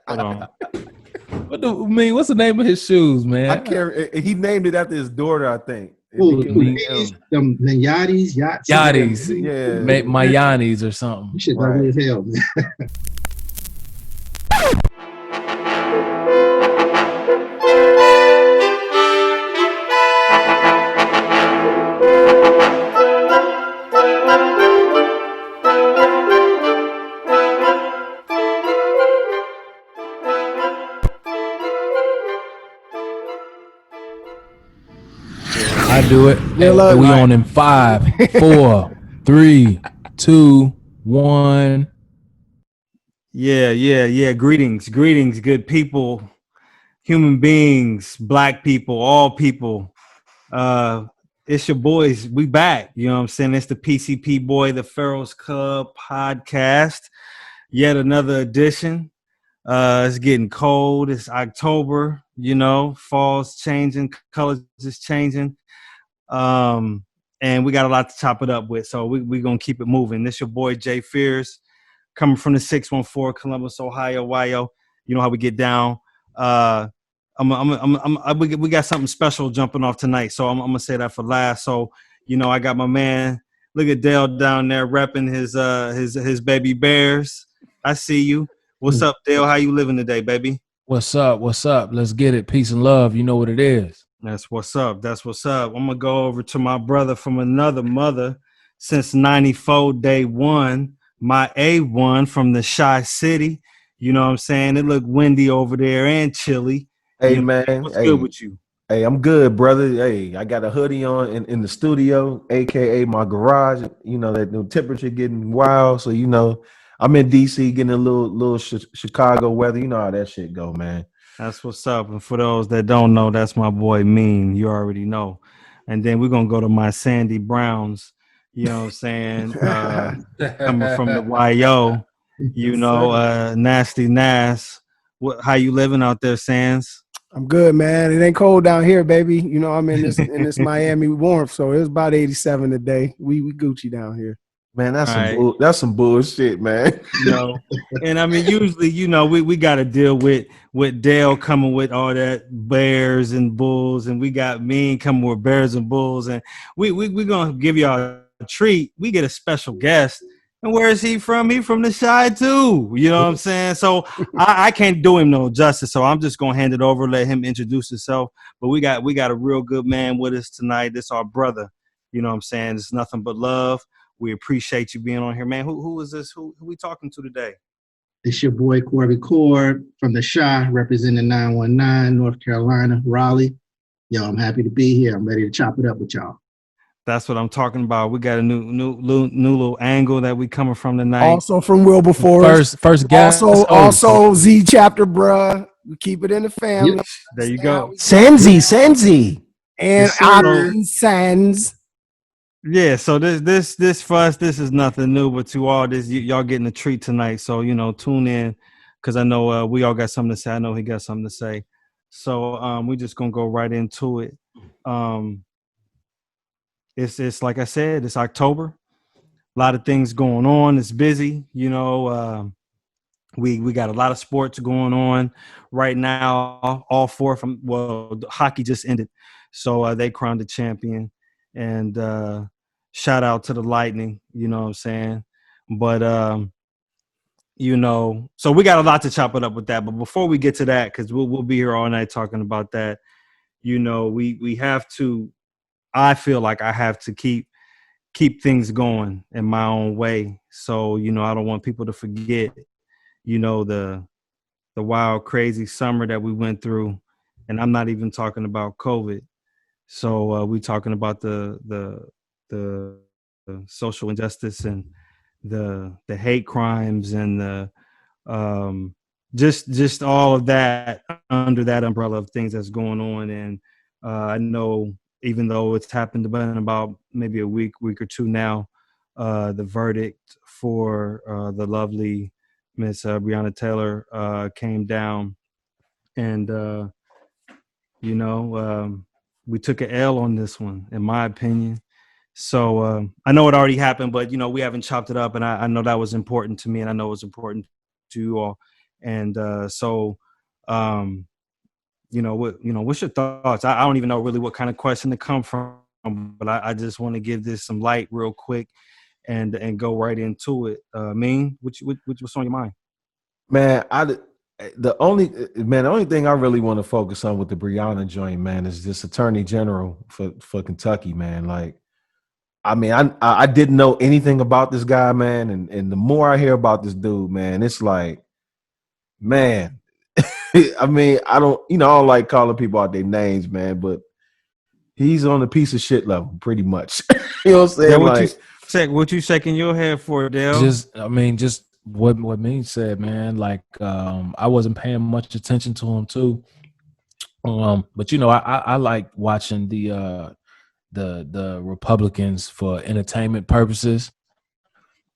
Hold on. What's the name of his shoes, man? I can't. He named it after his daughter, I think. Them Yachties, yachts. Yachties. Yeah. My Yannis or something. Shit, ugly as hell. I do it. We on in 5, 4, 3, 2, 1. Yeah. Greetings, good people, human beings, black people, all people. It's your boys. We back. You know what I'm saying? It's the PCP Boy, the PHARAOHS Club podcast. Yet another edition. It's getting cold. It's October. You know, fall's changing, colors is changing. And we got a lot to chop it up with. So we're going to keep it moving. This your boy, Jay Fears, coming from the 614 Columbus, Ohio, YO. You know how we get down. We got something special jumping off tonight. So I'm going to say that for last. So, you know, I got my man, look at Dale down there repping his baby Bears. I see you. What's up, Dale? How you living today, baby? What's up? Let's get it. Peace and love. You know what it is. That's what's up. I'm going to go over to my brother from another mother since 94, day one, my A1 from the Chi City. You know what I'm saying? It looked windy over there and chilly. Hey, you know, man. What's good with you? Hey, I'm good, brother. Hey, I got a hoodie on in the studio, a.k.a. my garage. You know, that the temperature getting wild. So, you know, I'm in D.C. getting a little Chicago weather. You know how that shit go, man. That's what's up. And for those that don't know, that's my boy Mean. You already know. And then we're going to go to my Sandy Browns, you know what I'm saying? Coming from the YO, you know, Nasty Nas. How you living out there, Sands? I'm good, man. It ain't cold down here, baby. You know, I'm in this Miami warmth, so it's about 87 today. We Gucci down here. Man, that's some bullshit, man. You know, and I mean, usually, you know, we got to deal with Dale coming with all that Bears and Bulls, and we got Mean coming with Bears and Bulls, and we gonna give y'all a treat. We get a special guest, and where is he from? He from the Chi too. You know what I'm saying? So I can't do him no justice, so I'm just gonna hand it over, let him introduce himself. But we got a real good man with us tonight. This our brother. You know what I'm saying? It's nothing but love. We appreciate you being on here, man. Who is this? Who we talking to today? It's your boy, Corbin from the Chi, representing 919, North Carolina, Raleigh. Yo, I'm happy to be here. I'm ready to chop it up with y'all. That's what I'm talking about. We got a new little angle that we coming from tonight. Also from Wilberforce. First guest. Also Z chapter, bruh. We keep it in the family. Yep. There you go. Senzi. And Ameen Sands. Yeah, so this for us, this is nothing new, but to all this, y'all getting a treat tonight. So, you know, tune in because I know we all got something to say. I know he got something to say. So we just gonna go right into it. It's like I said, it's October. A lot of things going on. It's busy. You know, we got a lot of sports going on right now. All four hockey just ended, so they crowned the champion. And shout out to the Lightning, you know what I'm saying? But, you know, so we got a lot to chop it up with that. But before we get to that, because we'll be here all night talking about that, you know, we have to, I feel like I have to keep things going in my own way. So, you know, I don't want people to forget, you know, the wild, crazy summer that we went through. And I'm not even talking about COVID. So we're talking about the social injustice and the hate crimes and the just all of that under that umbrella of things that's going on. And I know even though it's happened about maybe a week or two now, the verdict for the lovely Miss Breonna Taylor came down, and you know. We took an L on this one, in my opinion. So I know it already happened, but, you know, we haven't chopped it up. And I know that was important to me, and I know it was important to you all. And what's your thoughts? I don't even know really what kind of question to come from, but I just want to give this some light real quick and go right into it. Ameen, what's on your mind? Man, the only thing I really want to focus on with the Breonna joint, man, is this Attorney General for Kentucky, man. Like, I mean, I didn't know anything about this guy, man, and the more I hear about this dude, man, it's like, man, I mean, I don't like calling people out their names, man, but he's on a piece of shit level, pretty much. You know what I'm saying? What you shaking your head for, Dale? Just what Mean said, man. Like, I wasn't paying much attention to him too. But I like watching the Republicans for entertainment purposes.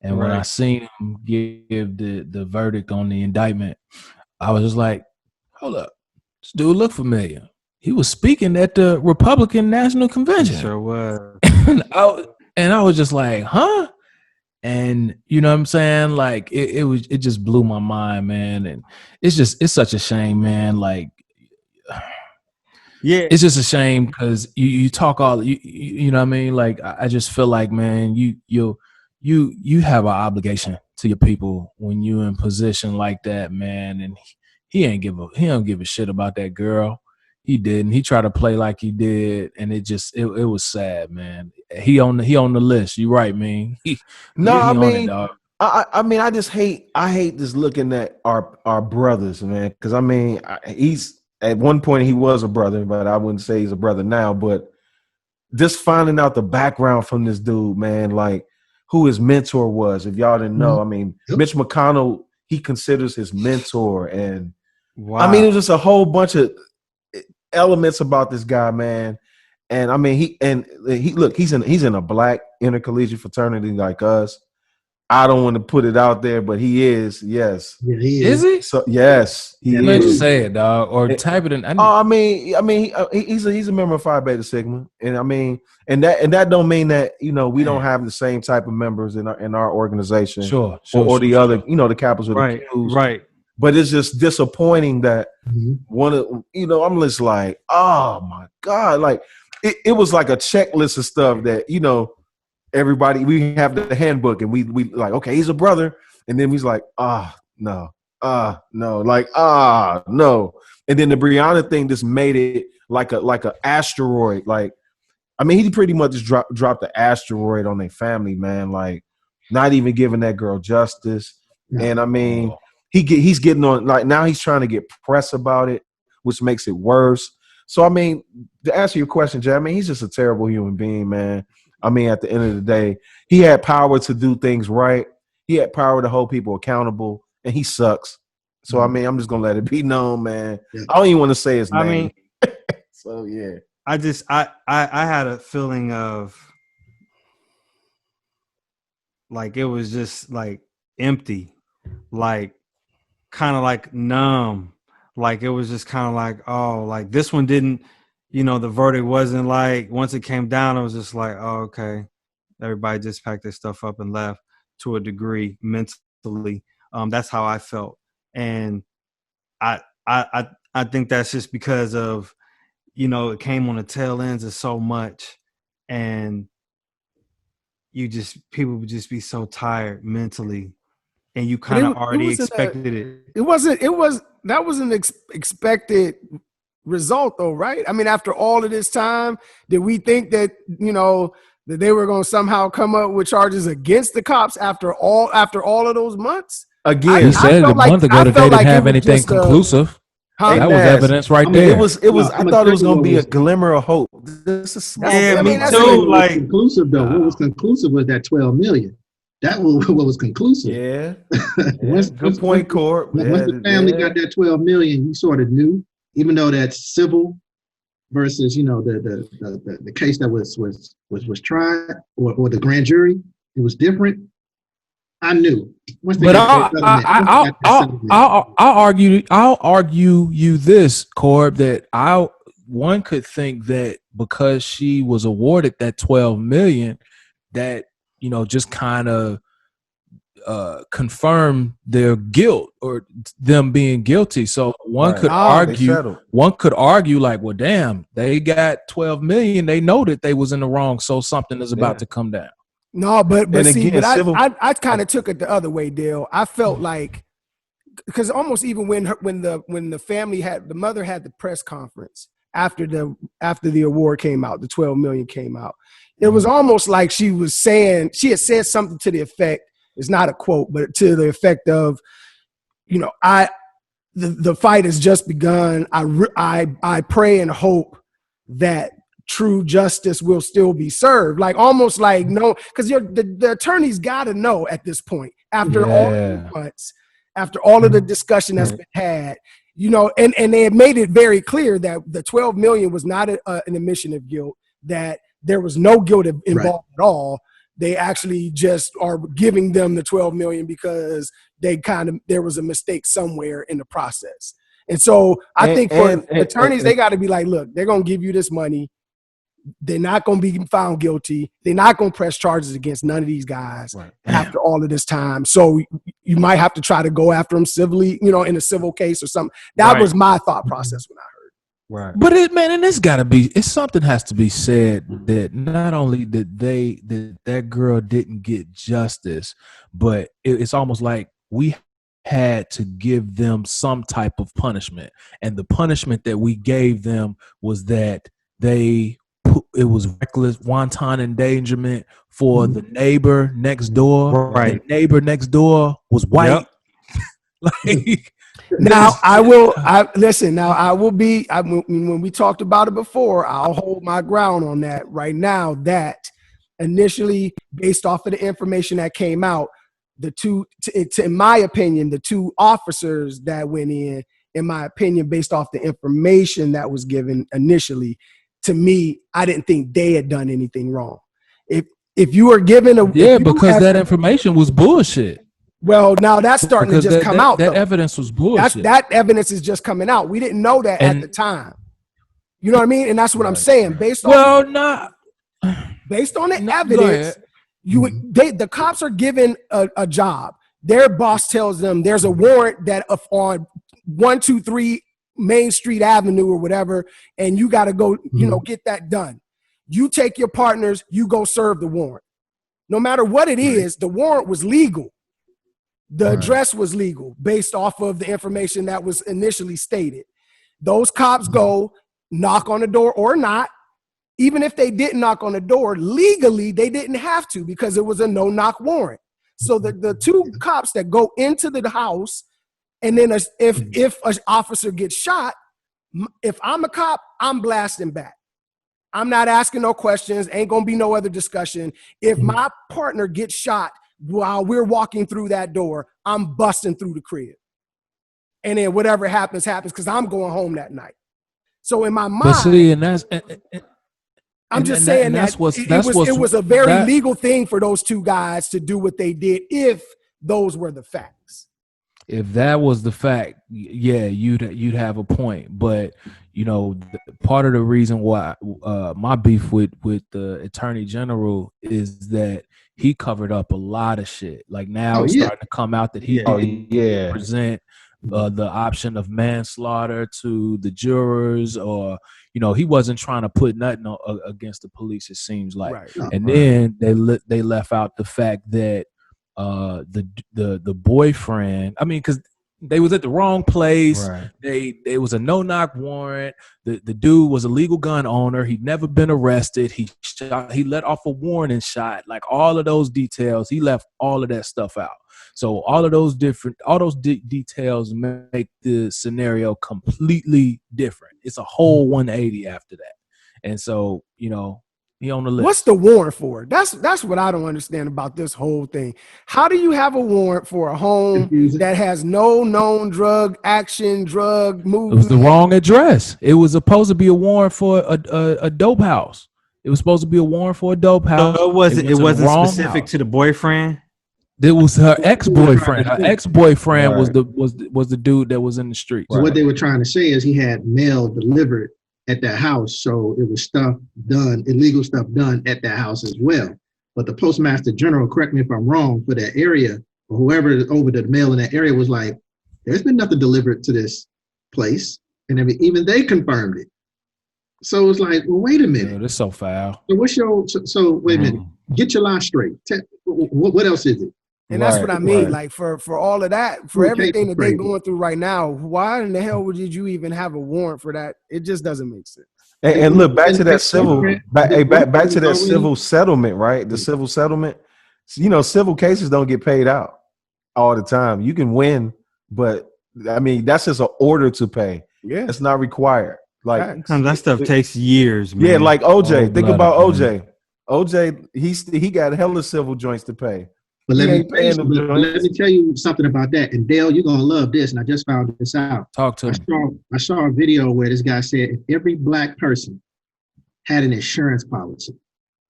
And when I seen him give the verdict on the indictment, I was just like, hold up, this dude look familiar. He was speaking at the Republican National Convention. Sure was. and I was just like, huh? And you know what I'm saying? Like it just blew my mind, man. And it's such a shame, man. Like, yeah, it's just a shame because you talk all you know what I mean? Like I just feel like, man, you have an obligation to your people when you're in position like that, man. And he don't give a shit about that girl. He didn't. He tried to play like he did, and it was sad, man. He on the list. You right, man. I hate just looking at our brothers, man. Because I mean, he's at one point he was a brother, but I wouldn't say he's a brother now. But just finding out the background from this dude, man, like who his mentor was. If y'all didn't know, I mean, Mitch McConnell, he considers his mentor, and I mean, it was just a whole bunch of elements about this guy, man. And I mean, he's in a black intercollegiate fraternity like us. I don't want to put it out there, but he is. Yes. Yeah, he is. Is he? So yes, he Let you is. say it, dog, or type it in. He's a member of Phi Beta Sigma, and I mean, and that don't mean that we don't have the same type of members in our organization, or the other, the Kappas with the Qs. Right. But it's just disappointing that I'm just like, oh my God, like it was like a checklist of stuff that everybody, we have the handbook and we like, okay, he's a brother, and then he's like, no, like no, and then the Breonna thing just made it like a asteroid. Like, I mean, he pretty much just dropped the asteroid on their family, man. Like, not even giving that girl justice, and I mean. He's getting on, like, now he's trying to get press about it, which makes it worse. So, I mean, to answer your question, Jay, I mean, he's just a terrible human being, man. I mean, at the end of the day, he had power to do things right. He had power to hold people accountable, and he sucks. So, I mean, I'm just going to let it be known, man. I don't even want to say his name. I mean, so, yeah. I had a feeling of, like, it was just, like, empty. Like, kind of like numb, like it was just kind of like, oh, like this one didn't, the verdict wasn't like, once it came down, it was just like, oh, okay, everybody just packed their stuff up and left to a degree mentally. That's how I felt. And I think that's just because of, it came on the tail ends of so much, and people would just be so tired mentally. And you kind of already expected it. That was an expected result, though, right? I mean, after all of this time, did we think that that they were going to somehow come up with charges against the cops after all of those months? Again, he said a month ago that they didn't have anything conclusive. That was evidence right there. It was. I thought it was going to be a glimmer of hope. This is small. Yeah, me too. Like, conclusive though. What was conclusive was that 12 million. That was what was conclusive. Yeah. Good point, Corb. Once the family got that 12 million, you sort of knew, even though that's civil versus, the case that was tried or the grand jury, it was different. I knew. But I'll argue you this, Corb, that one could think that because she was awarded that 12 million, that just kind of confirm their guilt or them being guilty. So one Right. could They settled. argue like, well, damn, they got 12 million. They know that they was in the wrong, so something is about to come down. No, but And see, again, but civil- I kind of took it the other way, Dale. I felt like, because almost even when the family the mother had the press conference after the award came out, the 12 million came out, it was almost like she had said something to the effect, it's not a quote, but to the effect of, the fight has just begun. I pray and hope that true justice will still be served. Like almost like no, because the attorneys got to know at this point after all the months, after all of the discussion that's been had, and they had made it very clear that the 12 million was not an admission of guilt, that there was no guilt involved at all. They actually just are giving them the 12 million because there was a mistake somewhere in the process. And so I think for attorneys, they got to be like, look, they're going to give you this money. They're not going to be found guilty. They're not going to press charges against none of these guys after all of this time. So you might have to try to go after them civilly, in a civil case or something. That was my thought process when I heard. Right. But it's something has to be said that not only did that girl didn't get justice, but it's almost like we had to give them some type of punishment. And the punishment that we gave them was that it was reckless wanton endangerment for the neighbor next door. Right. The neighbor next door was white. Like, Now when we talked about it before, I'll hold my ground on that right now, that initially, based off of the information that came out, in my opinion, the two officers that went in my opinion, based off the information that was given initially, to me, I didn't think they had done anything wrong. If you are given because that information was bullshit. Well, now that's starting to just come out. That evidence was bullshit. That evidence is just coming out. We didn't know that at the time. You know what I mean? And that's what I'm saying. Based on the evidence, the cops are given a job. Their boss tells them there's a warrant that on 123 Main Street Avenue or whatever, and you got to go, get that done. You take your partners, you go serve the warrant. No matter what it is, the warrant was legal. The address was legal based off of the information that was initially stated. Those cops go knock on the door or not. Even if they didn't knock on the door, legally, they didn't have to because it was a no-knock warrant. So the two cops that go into the house, and then if an officer gets shot, if I'm a cop, I'm blasting back. I'm not asking no questions. Ain't going to be no other discussion. If my partner gets shot while we're walking through that door, I'm busting through the crib. And then whatever happens because I'm going home that night. So in my mind, but see, and that's, I'm just saying that it was a very legal thing for those two guys to do what they did if those were the facts. If that was the fact, yeah, you'd have a point. But part of the reason why my beef with the Attorney General is that he covered up a lot of shit. Like now it's starting to come out that he didn't present the option of manslaughter to the jurors, or he wasn't trying to put nothing against the police, it seems like. Then they left out the fact that the boyfriend, because they was at the wrong place. They was a no-knock warrant. The dude was a legal gun owner. He'd never been arrested. He let off a warning shot. Like all of those details, he left all of that stuff out. So all those details make the scenario completely different. It's a whole 180 after that. And so, he on the list. What's the warrant for? That's what I don't understand about this whole thing. How do you have a warrant for a home that has no known drug movement? It was the wrong address. It was supposed to be a warrant for a dope house. It was supposed to be a warrant for a dope house. It wasn't specific to the boyfriend. It was her ex-boyfriend. Her ex-boyfriend was the dude that was in the streets. So what they were trying to say is he had mail delivered at that house, so it was illegal stuff done at that house as well. But the Postmaster General, correct me if I'm wrong, for that area, or whoever over the mail in that area was like, there's been nothing delivered to this place. And even they confirmed it. So it's like, well, wait a minute. Dude, it's so foul. So what's your, so wait a minute, get your line straight. What else is it? And that's what I mean. Right. Like for all of that, for Okay, everything that they're crazy. going through right now, why in the hell did you even have a warrant for that? It just doesn't make sense. And look, back to that civil, back to that civil settlement, right? The civil settlement. You know, civil cases don't get paid out all the time. You can win, but I mean, that's just an order to pay. Yeah. It's not required. Like Sometimes that stuff takes years, man. yeah, like OJ. Think Cold-blooded, about man. OJ. He got hella civil joints to pay. But He let me, ain't paying them let joints. me tell you something about that. And Dale, you're going to love this. And I just found this out. Talk to me. I saw a video where this guy said if every black person had an insurance policy,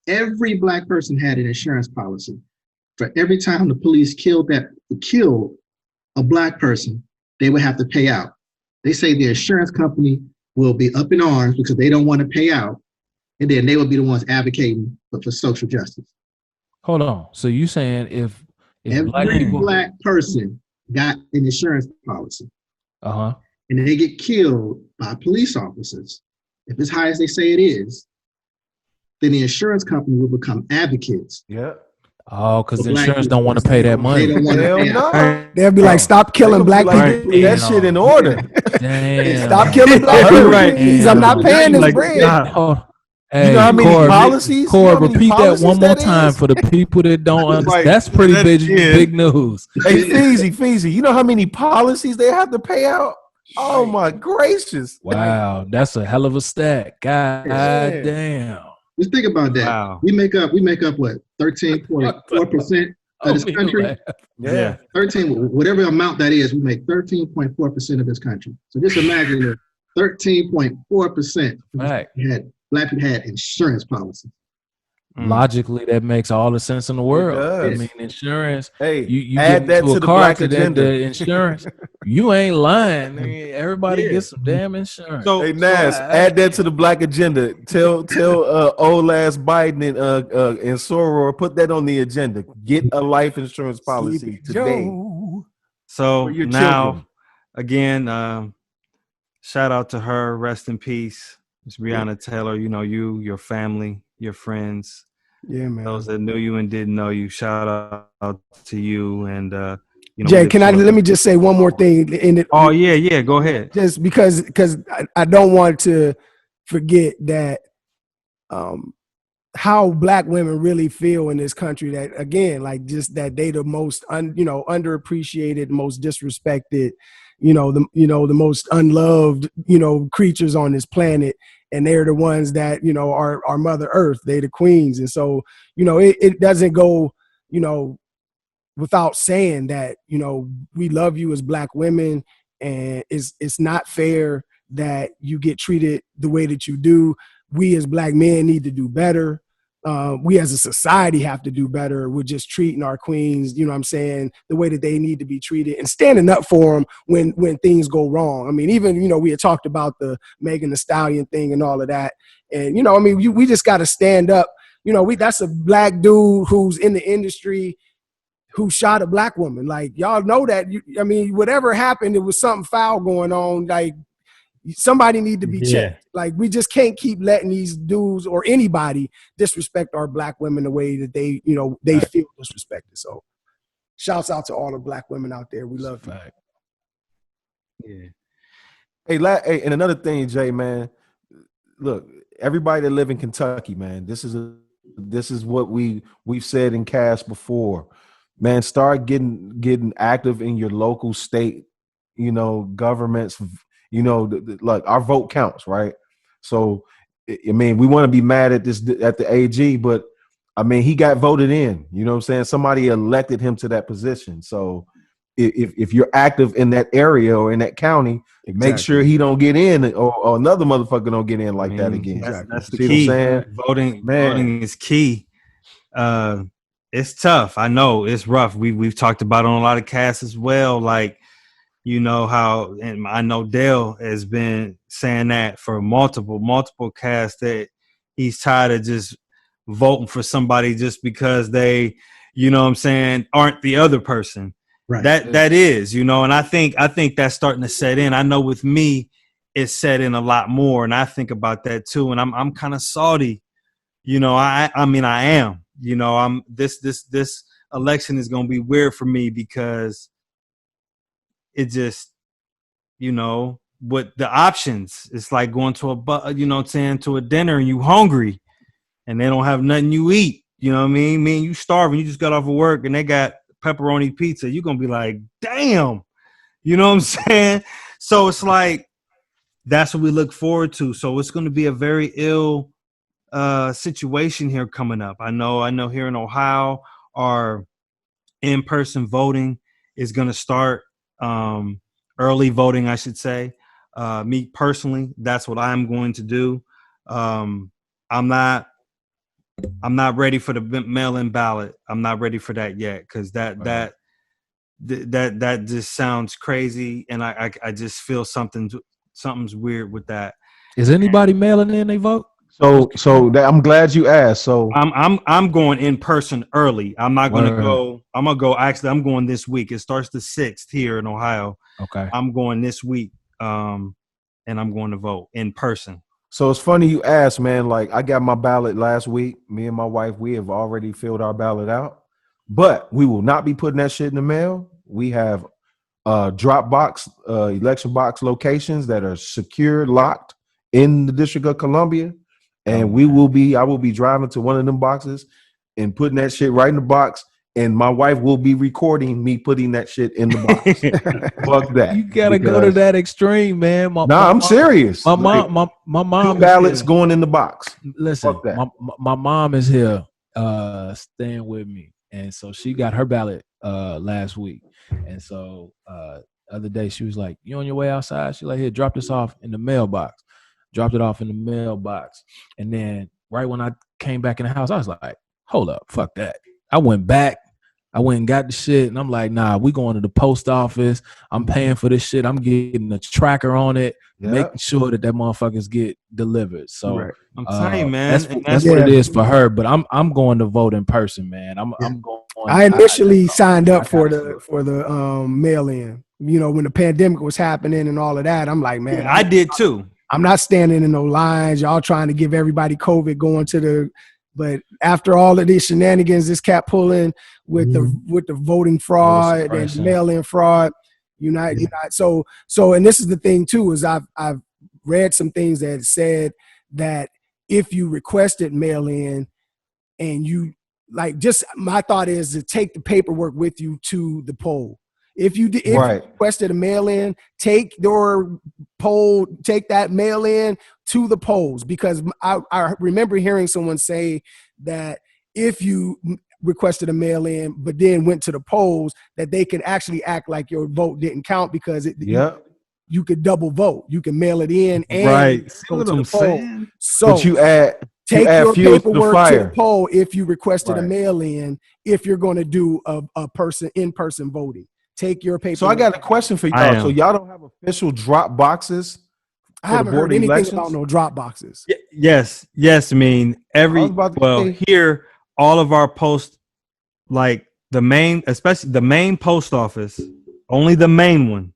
every black person had an insurance policy, for every time the police killed a black person, they would have to pay out. They say the insurance company will be up in arms because they don't want to pay out. And then they will be the ones advocating for social justice. Hold on. So you saying if Every black people, black person got an insurance policy uh-huh. and they get killed by police officers, if it's high as they say it is, then the insurance company will become advocates. Yeah. Oh, because the For black insurance people. don't want to pay that They money. don't want to Hell pay out. no. They'll be like, stop killing black people. Like, put that shit in order. Damn. Stop killing black people. Right. Please. I'm not paying this Like, bread. nah. Hold- Hey, You know how many Corb, policies? Corb, You know how many repeat that policies one more that time is? for the people that don't understand. Right. That's pretty That big, is. big news. Hey, Feezy, you know how many policies they have to pay out? Oh my gracious! Wow, that's a hell of a stat. God Yeah. damn. Just think about that. Wow. We make up what, 13.4% of this country? Yeah. 13, whatever amount that is, we make 13.4% of this country. So just imagine that 13.4% Right. black people had insurance policy. Logically, that makes all the sense in the world. I does. mean, insurance. Hey, You add get that into to a the car black accident, agenda. the insurance. You ain't lying. I mean, everybody Yeah. gets some damn insurance. So, Hey Nas, add that to the black agenda. Tell old ass Biden and Soror, put that on the agenda. Get a life insurance policy today. so For your now, children. again, shout out to her. Rest in peace, Ms. Breonna Taylor. You know, your family, your friends, Yeah, man. those that knew you and didn't know you. Shout out to you. And Jay, let me just say one more thing in it. Oh yeah, go ahead. Just because I don't want to forget that how black women really feel in this country, that again, like just that they the most underappreciated, most disrespected, the most unloved, creatures on this planet, and they're the ones that are Mother Earth. They the queens. And so it doesn't go without saying that we love you as black women, and it's not fair that you get treated the way that you do. We as black men need to do better. We as a society have to do better with just treating our queens, the way that they need to be treated, and standing up for them when things go wrong. I mean, even, we had talked about the Megan Thee Stallion thing and all of that. And, we just got to stand up. That's a black dude who's in the industry who shot a black woman. Like, y'all know that. Whatever happened, it was something foul going on. Like, somebody need to be checked. Like, we just can't keep letting these dudes or anybody disrespect our black women the way that they feel disrespected. So shouts out to all the black women out there. We love you. Yeah. Hey, and another thing, Jay, man. Look, everybody that live in Kentucky, man, this is what we've said in Cash before. Man, start getting active in your local state, governments. Like, our vote counts, right? So, we want to be mad at the AG, but he got voted in. You know what I'm saying? Somebody elected him to that position. So, if you're active in that area or in that county, make sure he don't get in, or another motherfucker don't get in like that again. That's the See key. what I'm saying? Voting is key. It's tough. I know it's rough. We've talked about it on a lot of casts as well. Like, how, and I know Dale has been saying that for multiple casts, that he's tired of just voting for somebody just because they, you know what I'm saying, aren't the other person. Right. That is, you know, and I think that's starting to set in. I know with me, it's set in a lot more, and I think about that too. And I'm kind of salty, you know. I mean, I am, you know, this election is gonna be weird for me because it just, you know, what the options. It's like going to you know what I'm saying, to a dinner and you hungry, and they don't have nothing you eat. You know what I mean? Me and you starving. You just got off of work and they got pepperoni pizza. You're gonna be like, damn. You know what I'm saying? So it's like, that's what we look forward to. So it's going to be a very ill situation here coming up. I know here in Ohio, our in-person voting is going to start, early voting, I should say. Me personally, that's what I'm going to do. I'm not ready for the mail-in ballot. I'm not ready for that yet, because that just sounds crazy, and I just feel something's weird with that. Is anybody mailing in their vote? So that, I'm glad you asked. So I'm going in person early. I'm not going to go. I'm gonna go. Actually, I'm going this week. It starts the 6th here in Ohio. Okay. I'm going this week, and I'm going to vote in person. So it's funny you asked, man. Like, I got my ballot last week. Me and my wife, we have already filled our ballot out, but we will not be putting that shit in the mail. We have drop box, election box locations that are secure, locked in the District of Columbia. And I will be driving to one of them boxes and putting that shit right in the box. And my wife will be recording me putting that shit in the box. Fuck that. You gotta go to that extreme, man. I'm serious. My mom two ballots going in the box. Listen, Fuck that. my mom is here staying with me. And so she got her ballot last week. And so other day she was like, "You on your way outside?" She's like, "Here, drop this off in the mailbox." Dropped it off in the mailbox. And then right when I came back in the house, I was like, hold up, fuck that. I went back. I went and got the shit. And I'm like, nah, we going to the post office. I'm paying for this shit. I'm getting a tracker on it, making sure that motherfuckers get delivered. So I'm telling you, man. That's what it is for her. But I'm going to vote in person, man. I'm going. I initially signed up for the mail-in. You know, when the pandemic was happening and all of that, I'm like, man, I did too. I'm not standing in no lines. Y'all trying to give everybody COVID going to the, but after all of these shenanigans, this cat pulling with the voting fraud and the mail-in fraud, so and this is the thing too, is I've read some things that said that if you requested mail-in and you my thought is to take the paperwork with you to the poll. If you requested a mail-in, take that mail-in to the polls, because I remember hearing someone say that if you requested a mail-in but then went to the polls, that they could actually act like your vote didn't count, because you could double vote. You can mail it in and go to the poll. So but you add your paperwork to the poll if you requested a mail-in, if you're going to do a in-person voting. Take your paper. So I got a question for y'all. So y'all don't have official drop boxes? I haven't heard anything about no drop boxes. Yes. I mean, here, all of our posts, like especially the main post office, only the main one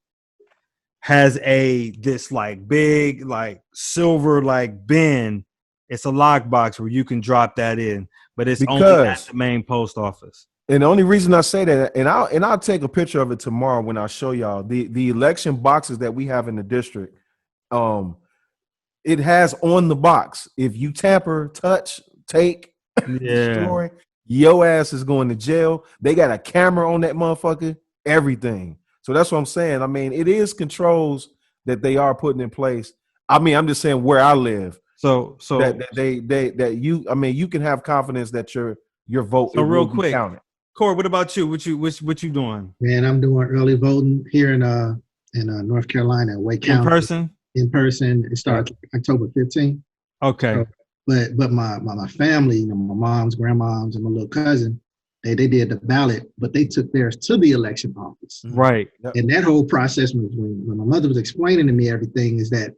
has this like big, like silver, like bin. It's a lockbox where you can drop that in, but it's only at the main post office. And the only reason I say that, and I'll take a picture of it tomorrow when I show y'all the election boxes that we have in the district. It has on the box, if you tamper, touch, take, destroy, your ass is going to jail. They got a camera on that motherfucker, everything. So that's what I'm saying. I mean, it is controls that they are putting in place. I mean, I'm just saying where I live. So you can have confidence that your vote will be counted. Cord, what about you? What you doing? Man, I'm doing early voting here in North Carolina, Wake County. In person. It starts October 15th. Okay. So, but my family, my moms, grandmoms, and my little cousin, they did the ballot, but they took theirs to the election office. Right. And that whole process was when my mother was explaining to me everything, is that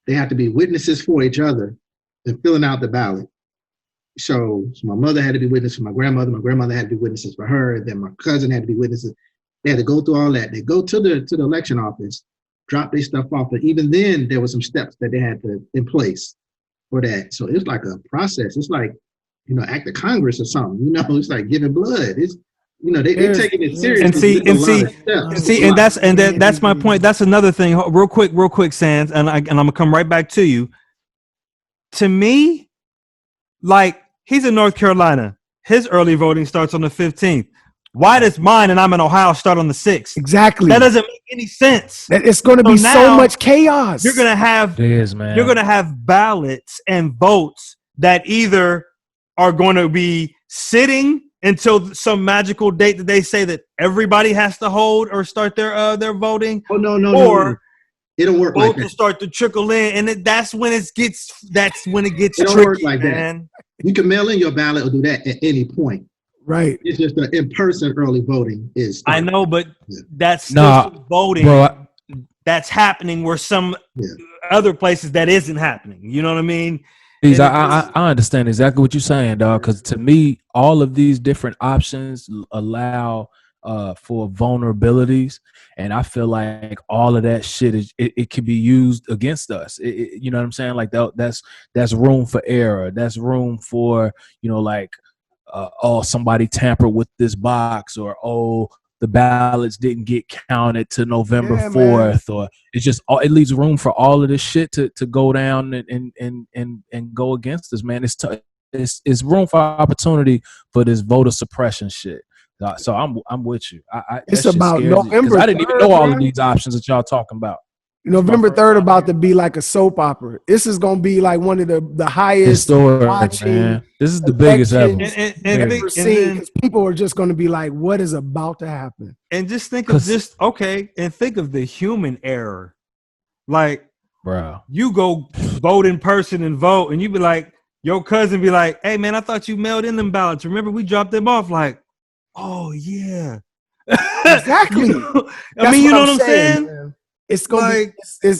they have to be witnesses for each other and filling out the ballot. So my mother had to be witness for my grandmother had to be witnesses for her, and then my cousin had to be witnesses. They had to go through all that. They go to the election office, drop their stuff off, but even then there were some steps that they had to in place for that. So it's like a process. It's like, act of Congress or something. It's like giving blood. It's they're taking it seriously. And that's my point. That's another thing. Real quick, Sands, and I'm gonna come right back to you. To me, like, he's in North Carolina. His early voting starts on the 15th. Why does mine, and I'm in Ohio, start on the 6th? Exactly. That doesn't make any sense. It's going to be so much chaos. You're gonna have ballots and votes that either are going to be sitting until some magical date that they say that everybody has to hold or start their voting. Oh no, or it don't work like that. Votes will start to trickle in, and that's when it gets it don't tricky, work like man. That. You can mail in your ballot or do that at any point. Right. It's just the in-person early voting is. I know, but that's still voting. Bro, that's happening where some other places that isn't happening. You know what I mean? I understand exactly what you're saying, dog. Because to me, all of these different options allow for vulnerabilities, and I feel like all of that shit it can be used against us. You know what I'm saying? Like that's room for error. That's room for somebody tampered with this box, or the ballots didn't get counted to November 4th, or it leaves room for all of this shit to go down and go against us, man. It's room for opportunity for this voter suppression shit. So I'm with you. It's about November. I didn't even know all of these options that y'all talking about. November 3rd about to be like a soap opera. This is gonna be like one of the highest watching. Man. This is the biggest ever. Because people are just gonna be like, "What is about to happen?" And just think of think of the human error. Like, bro, you go vote in person and vote, and you be like, your cousin be like, "Hey man, I thought you mailed in them ballots. Remember we dropped them off?" Like, oh yeah, exactly. I mean, you know what I'm saying? Man. It's going to be,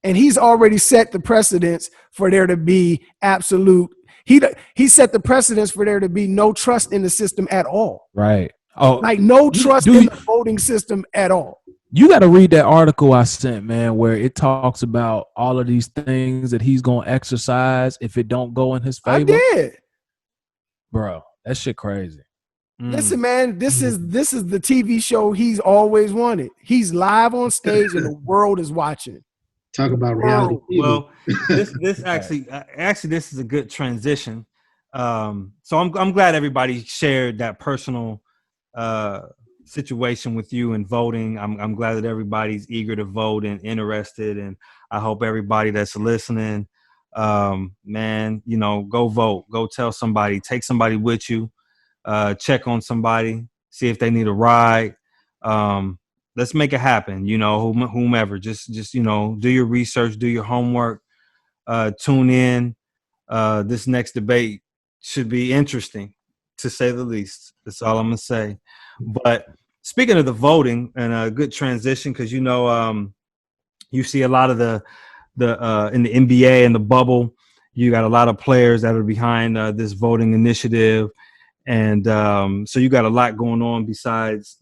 and he's already set the precedence for there to be absolute. He set the precedence for there to be no trust in the system at all. Right. Oh, like no trust in the voting system at all. You got to read that article I sent, man, where it talks about all of these things that he's going to exercise if it don't go in his favor. I did. Bro, that shit crazy. Listen, man, this is the TV show he's always wanted. He's live on stage and the world is watching. Talk about reality. Well, this actually this is a good transition. So I'm glad everybody shared that personal situation with you in voting. I'm glad that everybody's eager to vote and interested, and I hope everybody that's listening, man, go vote, go tell somebody, take somebody with you. Check on somebody, see if they need a ride. Let's make it happen. Whomever, just do your research, do your homework, tune in. This next debate should be interesting, to say the least. That's all I'm gonna say. But speaking of the voting, and a good transition, because you see a lot of the in the NBA and the bubble, you got a lot of players that are behind this voting initiative. And so you got a lot going on besides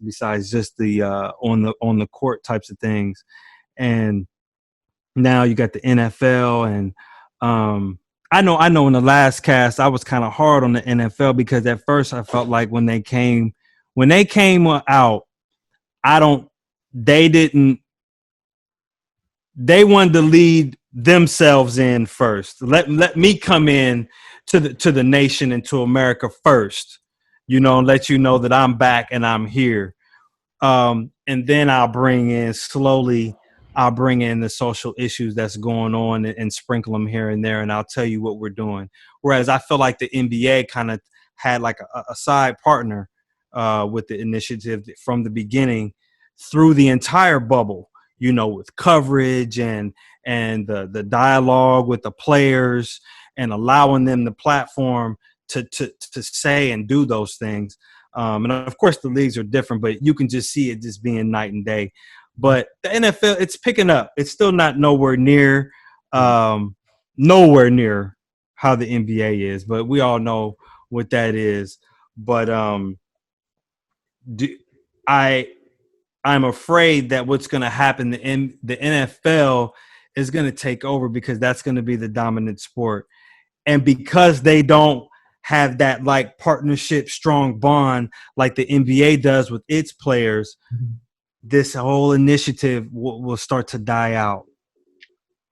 just the on the court types of things. And now you got the NFL, and I know in the last cast I was kind of hard on the NFL, because at first I felt like when they came out, they wanted to lead themselves in first. Let me come in to the nation and to America first, let you know that I'm back and I'm here. And then I'll bring in the social issues that's going on and sprinkle them here and there. And I'll tell you what we're doing. Whereas I feel like the NBA kind of had like a side partner with the initiative from the beginning through the entire bubble, with coverage and the dialogue with the players, and allowing them the platform to say and do those things. And of course the leagues are different, but you can just see it just being night and day. But the NFL, it's picking up. It's still not nowhere near how the NBA is, but we all know what that is. But I'm afraid that what's going to happen in the NFL is going to take over because that's going to be the dominant sport. And because they don't have that like partnership, strong bond like the NBA does with its players, this whole initiative will start to die out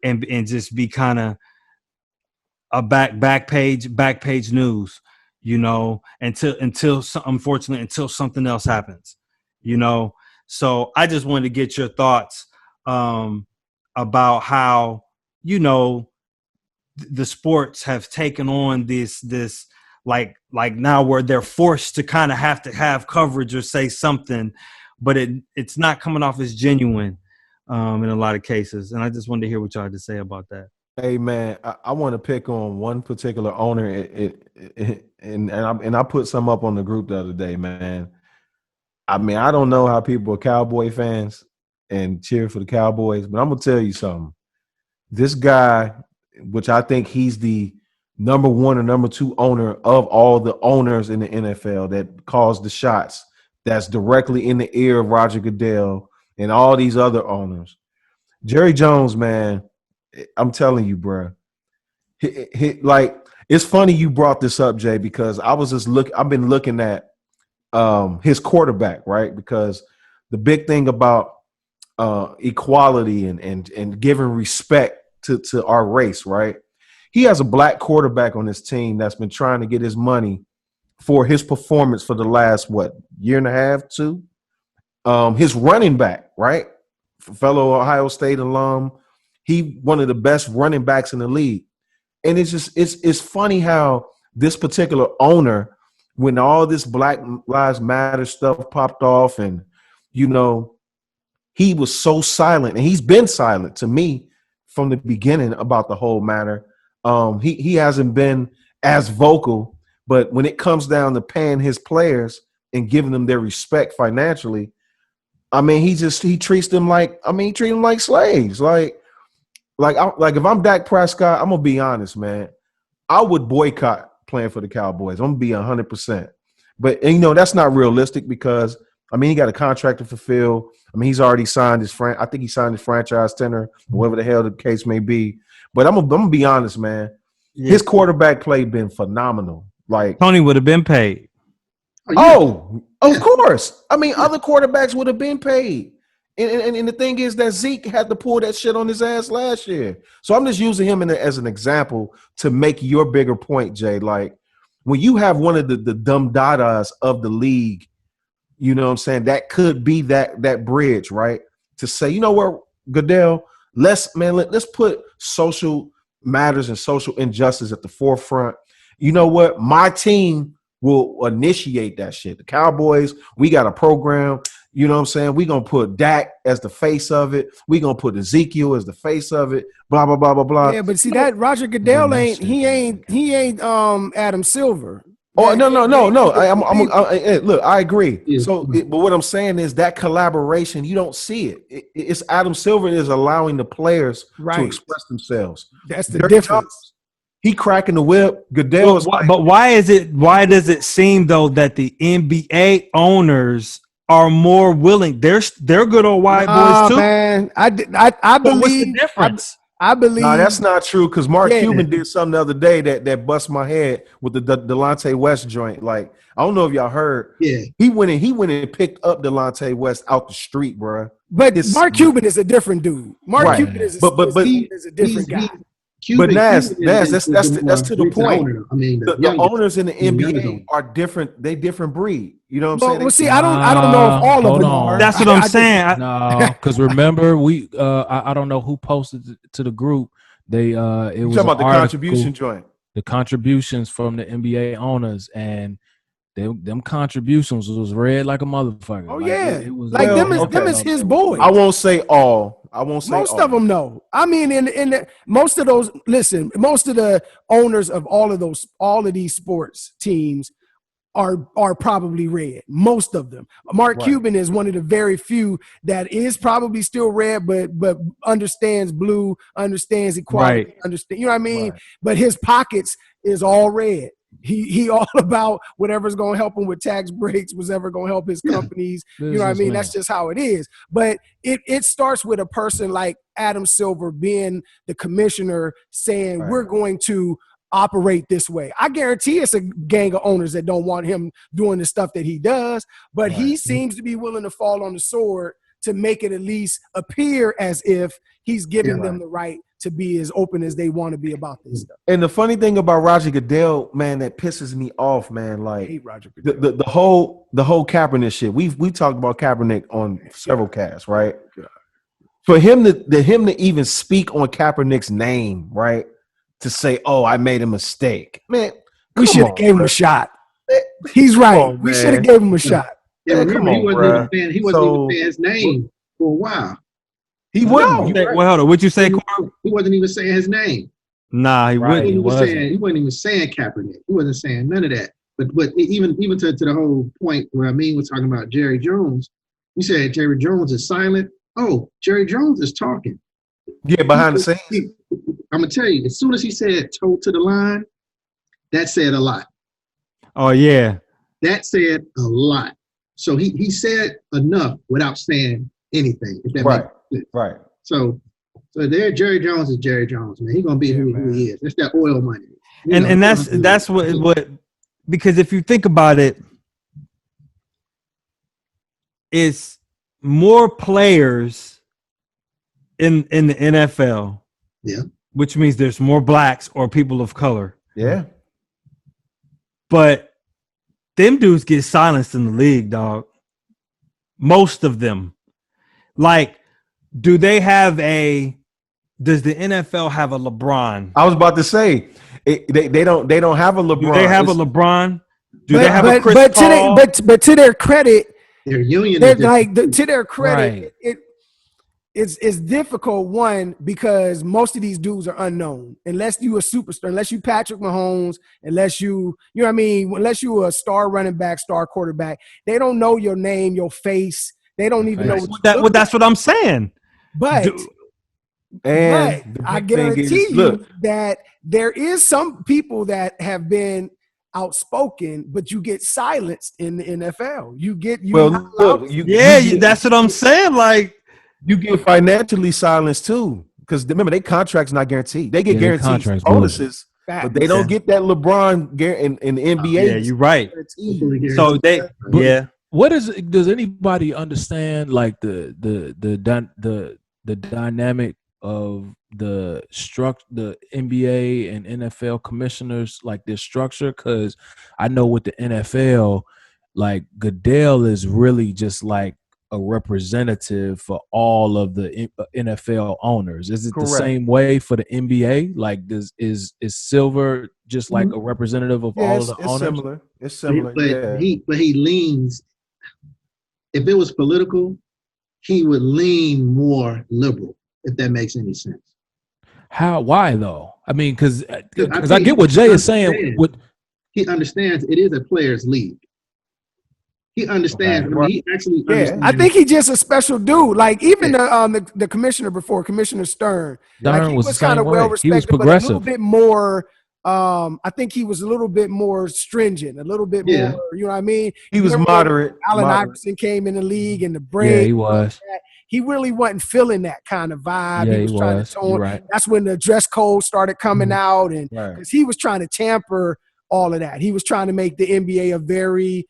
and just be kind of a back page news, until unfortunately until something else happens, So I just wanted to get your thoughts about how the sports have taken on this like now where they're forced to kind of have to have coverage or say something, but it's not coming off as genuine in a lot of cases. And I just wanted to hear what y'all had to say about that. Hey man, I want to pick on one particular owner, and I put some up on the group the other day, man. I mean, I don't know how people are Cowboy fans and cheer for the Cowboys, but I'm gonna tell you something. This guy, which I think he's the number one or number two owner of all the owners in the NFL that calls the shots, that's directly in the ear of Roger Goodell and all these other owners. Jerry Jones, man. I'm telling you, bro. Like, it's funny you brought this up, Jay, because I've been looking at his quarterback, right? Because the big thing about equality and giving respect to our race, right? He has a black quarterback on his team that's been trying to get his money for his performance for the last, year and a half, 2? His running back, right? Fellow Ohio State alum. He one of the best running backs in the league. And it's funny how this particular owner, when all this Black Lives Matter stuff popped off and, he was so silent, and he's been silent to me from the beginning about the whole matter. He hasn't been as vocal, but when it comes down to paying his players and giving them their respect financially, I mean, he treats them like slaves. Like if I'm Dak Prescott, I'm gonna be honest, man. I would boycott playing for the Cowboys. I'm gonna be 100%. But that's not realistic because he got a contract to fulfill. He's already signed I think he signed his franchise tender, whatever the hell the case may be. But I'm gonna be honest, man. Yeah. His quarterback play been phenomenal. Like Tony would have been paid. Oh, of course. Other quarterbacks would have been paid. And the thing is that Zeke had to pull that shit on his ass last year. So I'm just using him as an example to make your bigger point, Jay. Like, when you have one of the dumb dadas of the league, you know what I'm saying, that could be that bridge, right? To say, you know what, Goodell, let's put social matters and social injustice at the forefront. You know what? My team will initiate that shit. The Cowboys, we got a program. You know what I'm saying? We're going to put Dak as the face of it. We're going to put Ezekiel as the face of it. Blah, blah, blah, blah, blah. Yeah, but see that Roger Goodell ain't Adam Silver. Oh, no. Look, I agree. Yeah. So, but what I'm saying is that collaboration, you don't see it. It's Adam Silver is allowing the players to express themselves. That's the difference. He cracking the whip. Goodell but why does it seem though that the NBA owners are more willing? They're good old white boys too. Man, I believe. What's the difference? I believe. No, that's not true because Mark Cuban did something the other day that bust my head with the Delonte West joint. Like, I don't know if y'all heard. Yeah, he went and picked up Delonte West out the street, bro. But Mark Cuban is a different dude. Cuban is a different guy. But that's to the point. The owners in the NBA are different. They different breed. You know what I'm saying? Well, see, I don't know if all of them are. That's what I'm saying. No, because remember I don't know who posted it to the group. It was talking about the contribution joint. The contributions from the NBA owners, and them contributions was read like a motherfucker. Oh it was like them is his boys. I won't say all. Most of them know. Most of those. Listen, most of the owners of all of these sports teams are probably red. Most of them. Mark Cuban is one of the very few that is probably still red, but understands blue, understands equality, understand. You know what I mean? Right. But his pockets is all red. He all about whatever's going to help him with tax breaks, whatever going to help his companies. You know what I mean? That's just how it is. But it starts with a person like Adam Silver being the commissioner saying, we're going to operate this way. I guarantee it's a gang of owners that don't want him doing the stuff that he does, but he seems to be willing to fall on the sword to make it at least appear as if he's giving them the right to be as open as they want to be about this stuff. And the funny thing about Roger Goodell, man, that pisses me off, man. Like I hate Roger Goodell. the whole Kaepernick shit. We talked about Kaepernick on several casts, right? For him to even speak on Kaepernick's name, right? To say, "Oh, I made a mistake," man. We should have gave him a shot. He's right. We should have gave him a shot. Yeah, remember, he wasn't even saying his name for a while. He wouldn't. Well, hold on. What'd you say, Corbin? He wasn't even saying his name. Nah, he wouldn't. He wasn't even saying Kaepernick. He wasn't saying none of that. But even to the whole point where Ameen was talking about Jerry Jones, you said Jerry Jones is silent. Oh, Jerry Jones is talking. Yeah, behind the scenes. I'm gonna tell you, as soon as he said toe to the line, that said a lot. Oh yeah. That said a lot. So he said enough without saying anything, if that makes sense. Right. So there, Jerry Jones is Jerry Jones, man. He's gonna be who he is. It's that oil money. And that's what because if you think about it, it's more players in the NFL. Yeah. Which means there's more blacks or people of color. Yeah. But them dudes get silenced in the league, dog. Most of them. Like, does the NFL have a LeBron? I was about to say they don't have a LeBron. Do they have a LeBron? Do they have a Chris Paul? But to their credit, their union. To their credit, it's difficult, one, because most of these dudes are unknown. Unless you a superstar, unless you Patrick Mahomes, unless you know what I mean, unless you a star running back, star quarterback, they don't know your name, your face. They don't even know that's what I'm saying. But I guarantee you that there is some people that have been outspoken, but you get silenced in the NFL. That's what I'm saying. Like, you get financially silenced too, because remember, their contract's not guaranteed. They get guaranteed bonuses, but they don't get that LeBron in the NBA. Yeah, you're right. So does anybody understand like the dynamic of the NBA and NFL commissioners, like their structure? Because I know with the NFL, like Goodell is really just like a representative for all of the NFL owners. Is it the same way for the NBA? Like, is Silver just like a representative of all of the owners? It's similar. But he leans. If it was political, he would lean more liberal. If that makes any sense. Why though? I mean, because I get what Jay is saying. He understands it is a players' league. He understands. Okay. He actually understands. I think he's just a special dude. Like even the commissioner before, Commissioner Stern, he was kind of well respected, he was progressive, but a little bit more. I think he was a little bit more stringent, a little bit more. You know what I mean? He was moderate. Allen Iverson came in the league, and the Braves. Yeah, he was. He really wasn't feeling that kind of vibe. Yeah, he was trying to tone. Right. That's when the dress code started coming out, and because he was trying to tamper all of that. He was trying to make the NBA a very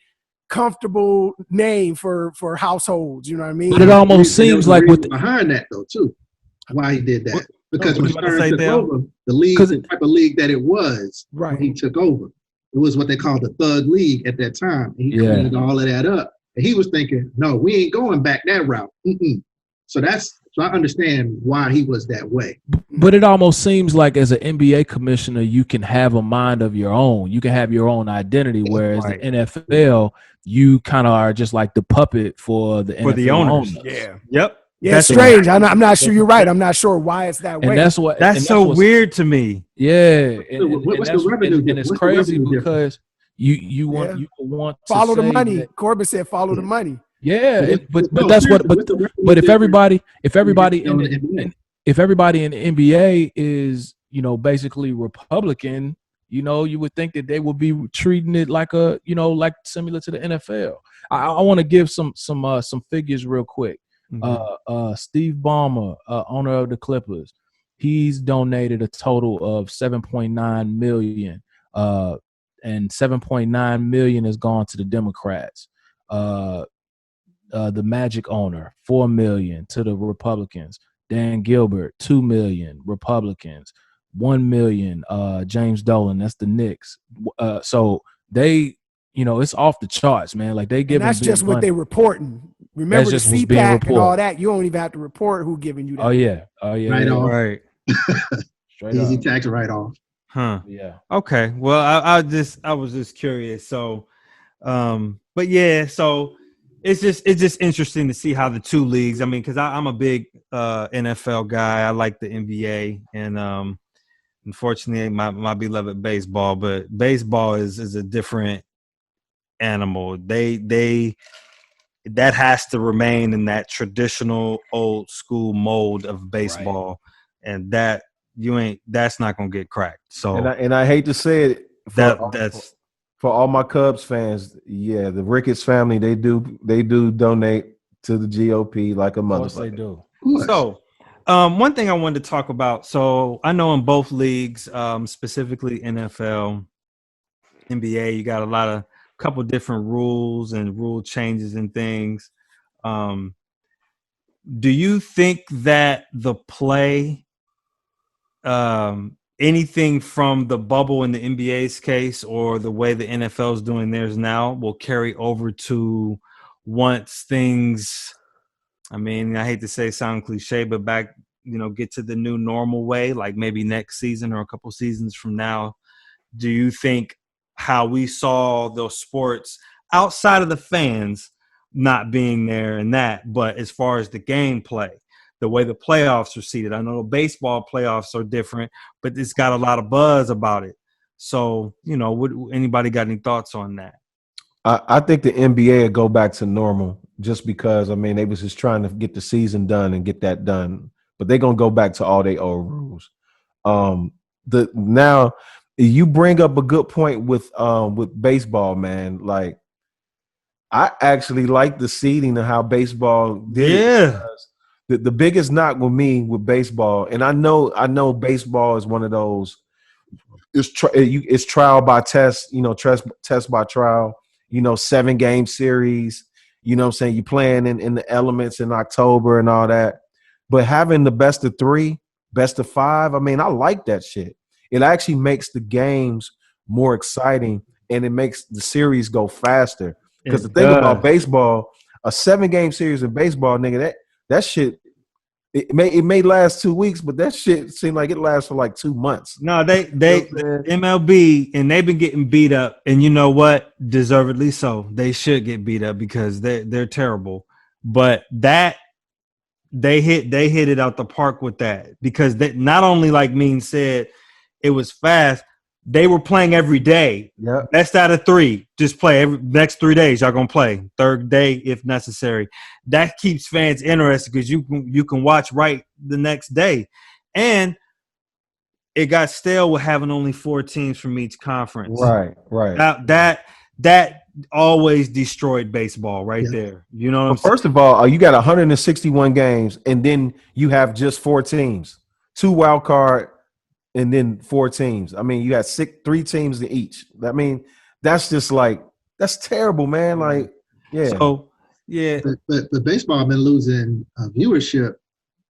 comfortable name for households. You know what I mean? But it almost seems like behind that though too, why he did that. Because when Stern took over the league, the type of league that it was, when he took over, it was what they called the thug league at that time. And he cleaned all of that up. And he was thinking, no, we ain't going back that route. So I understand why he was that way. But it almost seems like as an NBA commissioner, you can have a mind of your own. You can have your own identity, whereas the NFL, you kind of are just like the puppet for the NFL owners. Yeah. Yep. Yeah, that's strange. I'm not sure. You're right. I'm not sure why it's that way. And that's so weird to me. Yeah. What's the revenue? And it's crazy because you want Yeah. you want Follow to the say money. that, Corbin said, "Follow the money." yeah, but No, that's what. seriously, what's the But if difference everybody on the NBA? if everybody in the NBA is, basically Republican, you would think that they would be treating it like like similar to the NFL. I want to give some figures real quick. Steve Ballmer, owner of the Clippers, he's donated a total of $7.9 million, and $7.9 million has gone to the Democrats. The Magic owner, $4 million to the Republicans. Dan Gilbert, $2 million, Republicans. $1 million, James Dolan, that's the Knicks. So they, it's off the charts, man. Like they And giving that's big just what money. they reporting. Remember That's the just what's being CPAC and all reported. that. You don't even have to report who giving you that. Oh yeah, Right yeah. off. Right. Straight Easy up. tax write-off. Huh. Yeah. Okay. Well, I was just curious. So, but yeah, so it's just interesting to see how the two leagues. I mean, because I'm a big NFL guy. I like the NBA, and unfortunately, my beloved baseball. But baseball is a different animal. They that has to remain in that traditional old school mold of baseball, and that's not gonna get cracked. So And I hate to say it that's for all my Cubs fans. Yeah, the Ricketts family, they do donate to the GOP like a Of course motherfucker. they do. Of course. so. One thing I wanted to talk about. So I know in both leagues, specifically NFL, NBA, you got a couple different rules and rule changes and things. Do you think that the play, anything from the bubble in the NBA's case or the way the NFL is doing theirs now will carry over to once things, I mean, I hate to say sound cliche, but back, get to the new normal way, like maybe next season or a couple seasons from now? Do you think how we saw those sports outside of the fans not being there and that, but as far as the gameplay, the way the playoffs are seated, I know the baseball playoffs are different, but it's got a lot of buzz about it. So, would anybody got any thoughts on that? I think the NBA will go back to normal just because, I mean, they was just trying to get the season done and get that done. But they're going to go back to all their old rules. Now, you bring up a good point with baseball, man. Like, I actually like the seeding of how baseball did Yeah. it. The biggest knock with me with baseball, and I know baseball is one of those, it's trial by test, test by trial, 7-game series, what I'm saying? You playing in the elements in October and all that. But having the best of 3, best of 5, I mean, I like that shit. It actually makes the games more exciting and it makes the series go faster. Because the thing about baseball, a 7-game series in baseball, nigga, that shit, it may last 2 weeks, but that shit seemed like it lasts for like 2 months. No, they MLB, and they've been getting beat up, and you know what? Deservedly so. They should get beat up because they're terrible. But that they hit it out the park with that, because they not only, like Mean said, it was fast. They were playing every day. Yep. Best out of 3. Just play every next 3 days. Y'all gonna play. Third day if necessary. That keeps fans interested because you can watch right the next day. And it got stale with having only 4 teams from each conference. Right. That always destroyed baseball right there. You know what I'm saying? First of all, you got 161 games, and then you have just 4 teams, 2 wild card, and then 4 teams. I mean, you got 3 teams in each. I mean, that's just like, that's terrible, man. Like, yeah. So, yeah. But baseball been losing viewership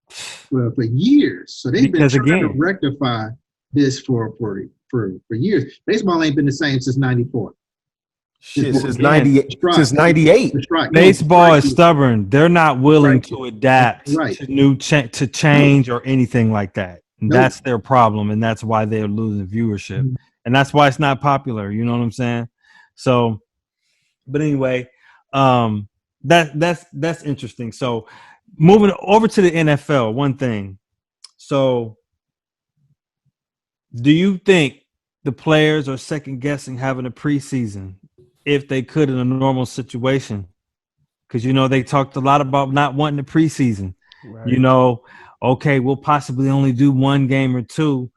for years. So they've been trying to rectify this for years. Baseball ain't been the same since '94. Shit, since 98. Since 98. Baseball is stubborn. They're not willing to adapt to change or anything like that. And that's their problem, and that's why they're losing viewership. Mm-hmm. And that's why it's not popular. You know what I'm saying? So, but anyway, that's interesting. So, moving over to the NFL, one thing. So, do you think the players are second guessing having a preseason if they could in a normal situation. Because, they talked a lot about not wanting the preseason. Right. Okay, we'll possibly only do one game or two.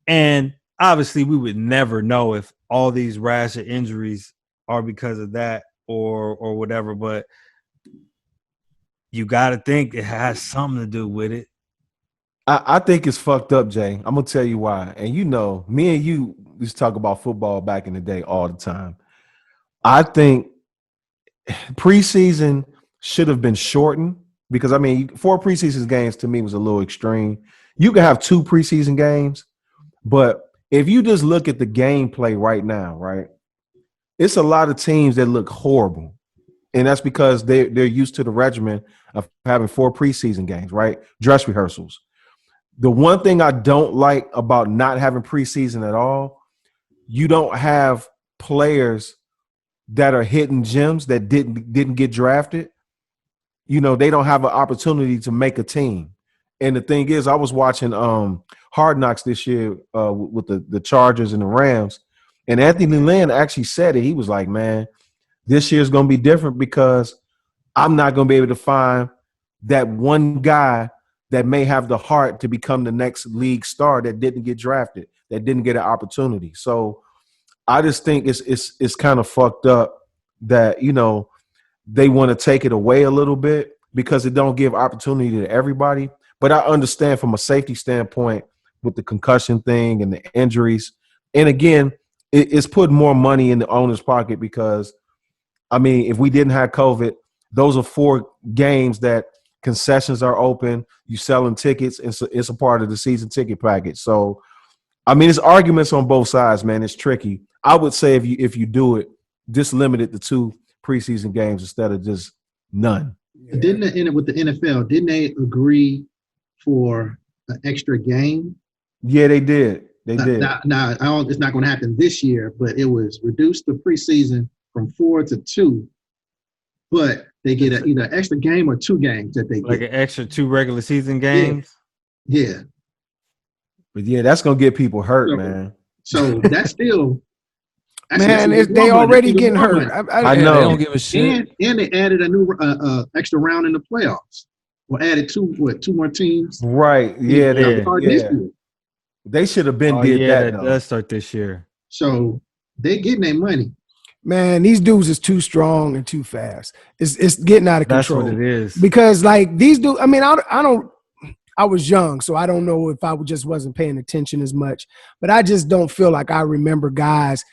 And obviously we would never know if all these rash of injuries are because of that or whatever. But you got to think it has something to do with it. I think it's fucked up, Jay. I'm going to tell you why. And me and you used to talk about football back in the day all the time. I think preseason should have been shortened because, 4 preseason games to me was a little extreme. You can have 2 preseason games, but if you just look at the gameplay right now, right, it's a lot of teams that look horrible. And that's because they're used to the regimen of having 4 preseason games, right? Dress rehearsals. The one thing I don't like about not having preseason at all, you don't have players that are hidden gems that didn't get drafted. They don't have an opportunity to make a team. And the thing is, I was watching Hard Knocks this year with the Chargers and the Rams, and Anthony Lynn actually said it. He was like, man, this year's going to be different because I'm not going to be able to find that one guy that may have the heart to become the next league star that didn't get drafted, that didn't get an opportunity. So I just think it's kind of fucked up that, they want to take it away a little bit because it don't give opportunity to everybody. But I understand from a safety standpoint with the concussion thing and the injuries. And again, it's putting more money in the owner's pocket because, if we didn't have COVID, those are 4 games that concessions are open. You selling tickets. It's a part of the season ticket package. So, it's arguments on both sides, man. It's tricky. I would say if you do it, just limit it to 2 preseason games instead of just none. Didn't with the NFL, didn't they agree for an extra game? Yeah, they did. They did. Now it's not going to happen this year, but it was reduced the preseason from 4 to 2. But they get either an extra game or 2 games that they get. Like an extra 2 regular season games? Yeah. But yeah, that's going to get people hurt, man. So that's still man, they already getting hurt. I know. They don't give a shit. And they added a new extra round in the playoffs. Or added 2 more teams. Right. Yeah. They should have been did that. That does start this year. So they getting their money. Man, these dudes is too strong and too fast. It's getting out of control. That's what it is. Because these dudes, I was young, so I don't know if I just wasn't paying attention as much, but I just don't feel like I remember guys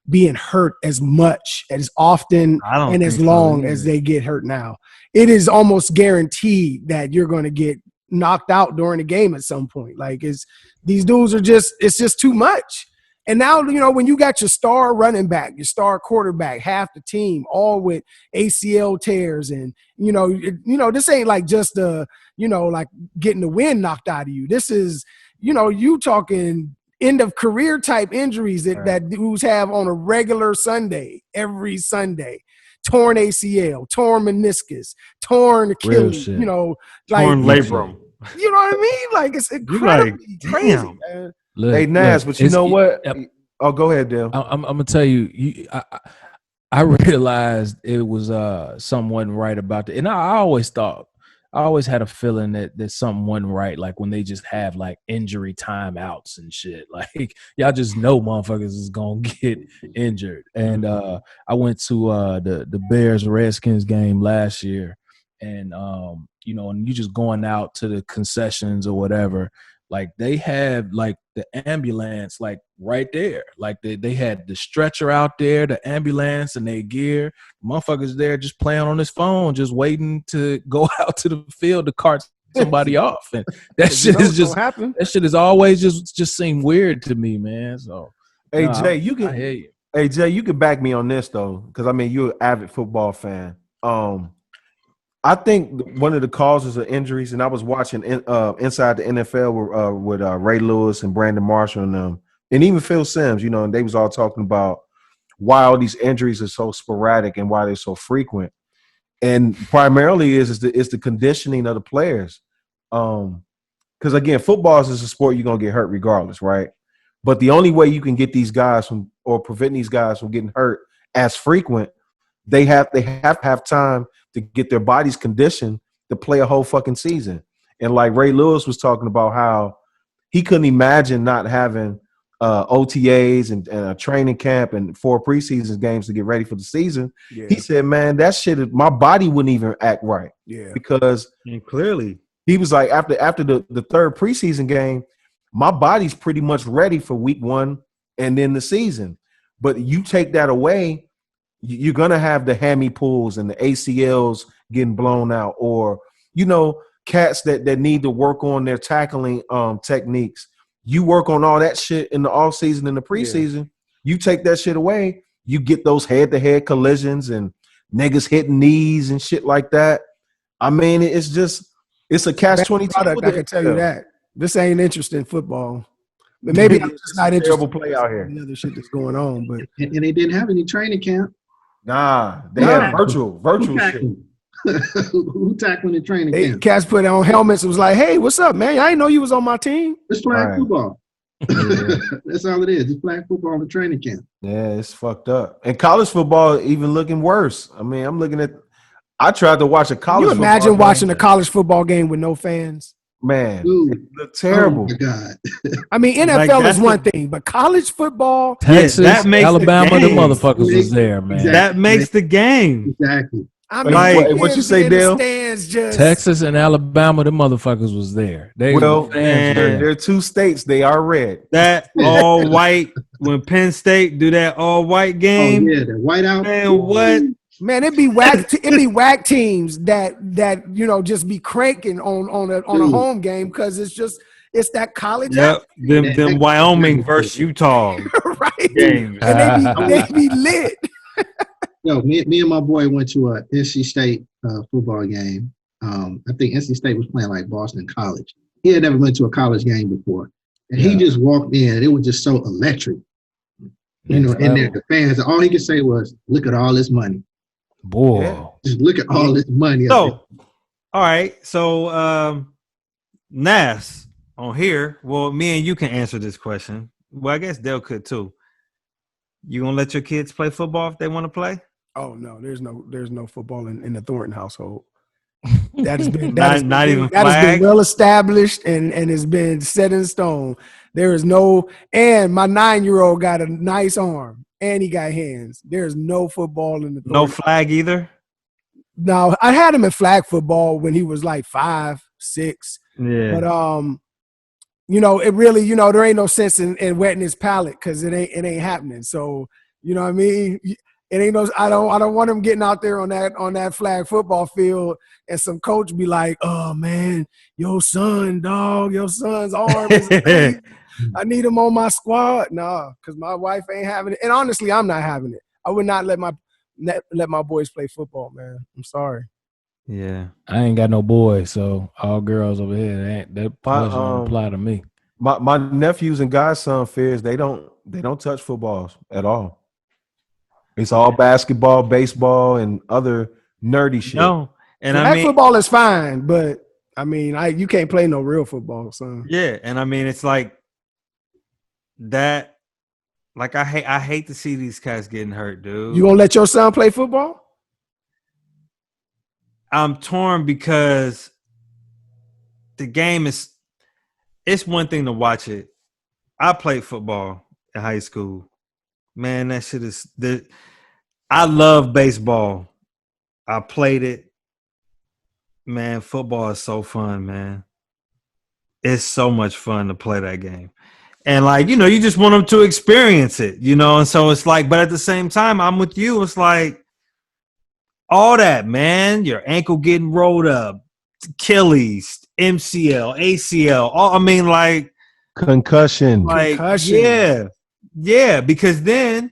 being hurt as much, as often, and as long as they get hurt now. It is almost guaranteed that you're going to get knocked out during the game at some point. These dudes are it's just too much. And now, when you got your star running back, your star quarterback, half the team, all with ACL tears, and this ain't like just like getting the wind knocked out of you. This is, you talking end of career type injuries that dudes have on a regular Sunday, every Sunday. Torn ACL, torn meniscus, torn Achilles, torn labrum. You know what I mean? Like, it's incredibly crazy, man. Look, hey, Nas, but you know what? Oh, go ahead, Dale. I'm gonna tell you. I realized it was something wasn't right about it, and I always had a feeling that something wasn't right. Like when they just have like injury timeouts and shit. Like y'all just know motherfuckers is gonna get injured. And I went to the Bears Redskins game last year, and and you just going out to the concessions or whatever. Like they had like the ambulance like right there. Like they had the stretcher out there, the ambulance and their gear. Motherfuckers there just playing on his phone, just waiting to go out to the field to cart somebody off. And that shit is just happen. That shit has always just seemed weird to me, man. So Jay, Jay, you can back me on this though, because you're an avid football fan. I think one of the causes of injuries, and I was watching Inside the NFL with Ray Lewis and Brandon Marshall and them, and even Phil Simms, and they was all talking about why all these injuries are so sporadic and why they're so frequent. And primarily is the conditioning of the players. Because again, football is a sport you're gonna get hurt regardless, right? But the only way you can get these guys from or prevent these guys from getting hurt as frequent, they have to have time to get their bodies conditioned to play a whole fucking season. And like Ray Lewis was talking about how he couldn't imagine not having OTAs and a training camp and 4 preseason games to get ready for the season. Yeah. He said, man, that shit, my body wouldn't even act right. Yeah. Because clearly he was like, after the 3rd preseason game, my body's pretty much ready for week 1 and then the season. But you take that away, you're going to have the hammy pulls and the ACLs getting blown out, or, cats that need to work on their tackling techniques. You work on all that shit in the off season and the preseason. Yeah. You take that shit away, you get those head-to-head collisions and niggas hitting knees and shit like that. I mean, it's a catch-22. I can tell you that. This ain't interesting football. But maybe I'm just not interested. Play out here. The other shit that's going on, but and they didn't have any training camp. Nah, they had virtual shit. Who tackling in training camp? Cats put on helmets and was like, "Hey, what's up, man? I didn't know you was on my team." It's flag football. Yeah. That's all it is. It's flag football in the training camp. Yeah, it's fucked up. And college football even looking worse. I mean, I tried to watch a college. Can you imagine watching a college football game with no fans? Man, dude, it looked terrible. Oh my God. I mean, NFL is one thing, but college football, Texas, that makes Alabama, the motherfuckers was there, man. Exactly. That makes the game. Exactly. I mean, like, what you say, Dale? Texas and Alabama, the motherfuckers was there. There are 2 states. They are red. That all white. When Penn State do that all white game, the white out. Man, what? Man, it'd be whack teams that just be cranking on a home game because it's that college. Yep, them Wyoming versus Utah right games, and they be lit. Yo, me and my boy went to a NC State football game. I think NC State was playing like Boston College. He had never went to a college game before, and he just walked in. It was just so electric, in there. The fans, all he could say was, "Look at all this money." Boy, just look at all this money. So, all right. So, Nas on here. Well, me and you can answer this question. Well, I guess Dale could too. You gonna let your kids play football if they want to play? Oh no, there's no football in the Thornton household. That has been not even that has been well established and has been set in stone. There is no, and my 9-year-old got a nice arm and he got hands. There's no football in the Thornton. No flag either. No, I had him in flag football when he was like 5, 6. Yeah, but it really, there ain't no sense in wetting his palate because it ain't happening. So you know what I mean. It ain't no. I don't want him getting out there on that flag football field and some coach be like, "Oh man, your son's arm is amazing. I need him on my squad." Nah, because my wife ain't having it, and honestly, I'm not having it. I would not let my boys play football, man. I'm sorry. Yeah, I ain't got no boys, so all girls over here. That don't apply to me. My nephews and godson fears they don't touch footballs at all. It's all basketball, baseball, and other nerdy shit. No, and flag football is fine, but I mean, you can't play no real football, son. Yeah, and I mean, it's like that. Like I hate to see these cats getting hurt, dude. You gonna let your son play football? I'm torn because the game it's one thing to watch it. I played football in high school. Man, that shit is I love baseball. I played it. Man, football is so fun, man. It's so much fun to play that game. And like, you just want them to experience it, and so it's like, but at the same time, I'm with you. It's like all that, man, your ankle getting rolled up, Achilles, MCL, ACL, like concussion. Yeah, because then,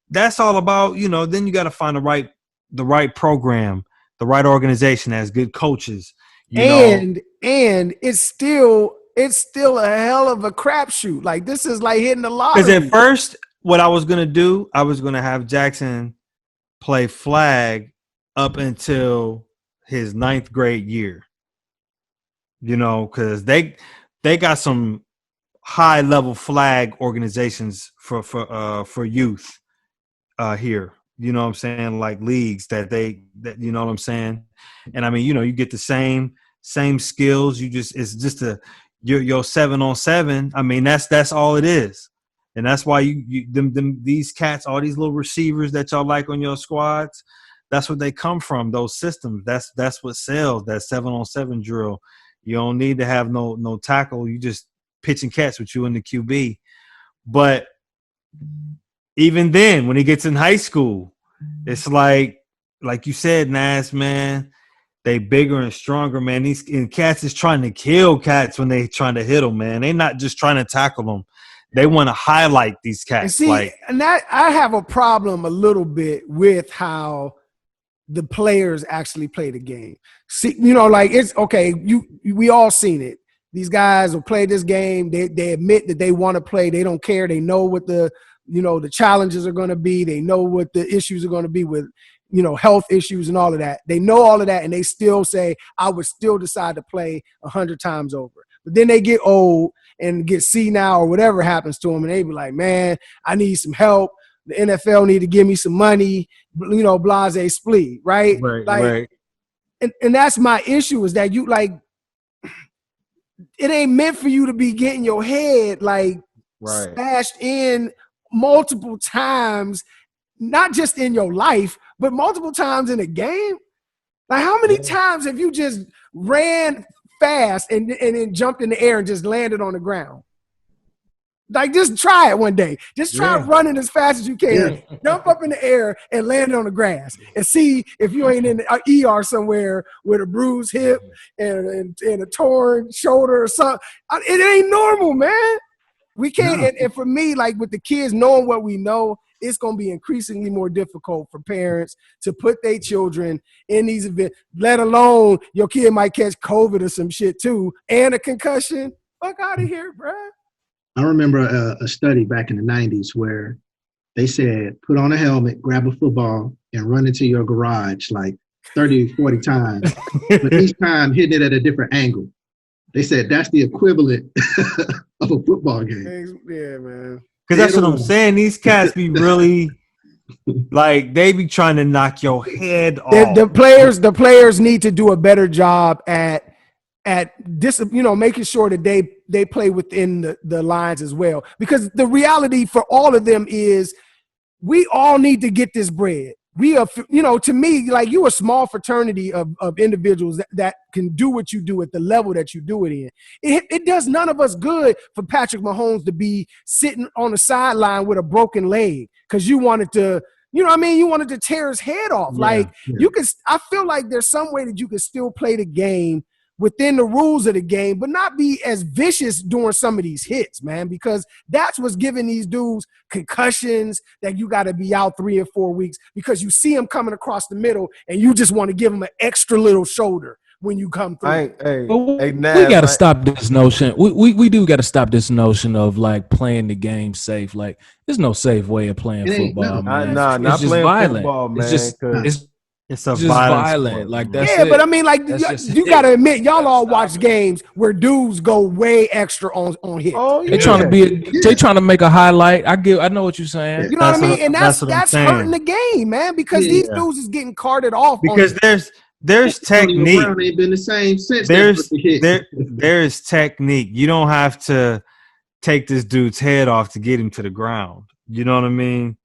that's all about, then you got to find the right program, the right organization that has good coaches. And it's still a hell of a crapshoot. Like, this is like hitting the lottery. Because at first, what I was going to do, I was going to have Jackson play flag up until his 9th grade year. Because they got some high level flag organizations for youth here. You know what I'm saying? Like leagues that you know what I'm saying? And I mean, you know, you get the same skills. It's just your 7-on-7. I mean, that's all it is. And that's why these cats, all these little receivers that y'all like on your squads, that's what they come from, those systems. That's what sells, that 7-on-7 drill. You don't need to have no tackle. You just pitching cats with you in the QB. But even then, when he gets in high school, it's like you said, Nas, man, they bigger and stronger, man. These cats is trying to kill cats when they trying to hit them, man. They not just trying to tackle them. They want to highlight these cats. And that I have a problem a little bit with how the players actually play the game. See, you know, like it's okay. We all seen it. These guys will play this game. They admit that they want to play. They don't care. They know what the challenges are going to be. They know what the issues are going to be with, health issues and all of that. They know all of that, and they still say, I would still decide to play 100 times over. But then they get old and get senile or whatever happens to them, and they be like, man, I need some help. The NFL need to give me some money, blase splee, right? Right. And that's my issue is that it ain't meant for you to be getting your head smashed in multiple times, not just in your life, but multiple times in a game. Like, how many times have you just ran fast and then jumped in the air and just landed on the ground? Like, just try it one day. Just try running as fast as you can. Yeah. Jump up in the air and land on the grass and see if you ain't in the ER somewhere with a bruised hip and a torn shoulder or something. It ain't normal, man. We can't. And for me, like with the kids knowing what we know, it's going to be increasingly more difficult for parents to put their children in these events, let alone your kid might catch COVID or some shit too and a concussion. Fuck out of here, bruh. I remember a study back in the 90s where they said, put on a helmet, grab a football, and run into your garage like 30, 40 times, but each time hitting it at a different angle. They said that's the equivalent of a football game. Yeah, man. Because that's what I'm saying. These cats be really, like, they be trying to knock your head off. The players need to do a better job at this, making sure that they play within the lines as well. Because the reality for all of them is we all need to get this bread. We are, to me, like, you a small fraternity of individuals that can do what you do at the level that you do it in. It does none of us good for Patrick Mahomes to be sitting on the sideline with a broken leg because you wanted to, you wanted to tear his head off. I feel like there's some way that you can still play the game within the rules of the game, but not be as vicious during some of these hits, man, because that's what's giving these dudes concussions that you got to be out 3 or 4 weeks because you see them coming across the middle and you just want to give them an extra little shoulder when you come through. We got to stop this notion. We do got to stop this notion of like playing the game safe. Like, there's no safe way of playing football, man. Not just playing violent. Football, man. It's a just violent. Sport. Like, that's yeah, it. but I mean, like, you got to admit, y'all all watch games where dudes go way extra on hits. Oh, yeah. They trying to make a highlight. I know what you're saying. You know what I mean? And that's hurting the game, man, because these dudes is getting carted off. Because there's technique. Ain't been the same since. There's technique. You don't have to take this dude's head off to get him to the ground. You know what I mean?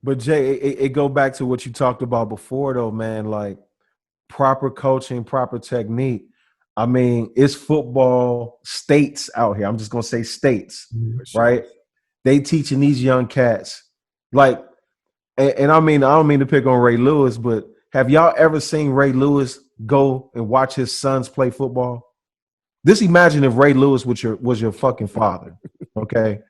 But Jay, it go back to what you talked about before, though, man. Like, proper coaching, proper technique. I mean, it's football states out here. I'm just gonna say states, right? They teaching these young cats, like, and I mean, I don't mean to pick on Ray Lewis, but have y'all ever seen Ray Lewis go and watch his sons play football? Just imagine if Ray Lewis was your fucking father, okay?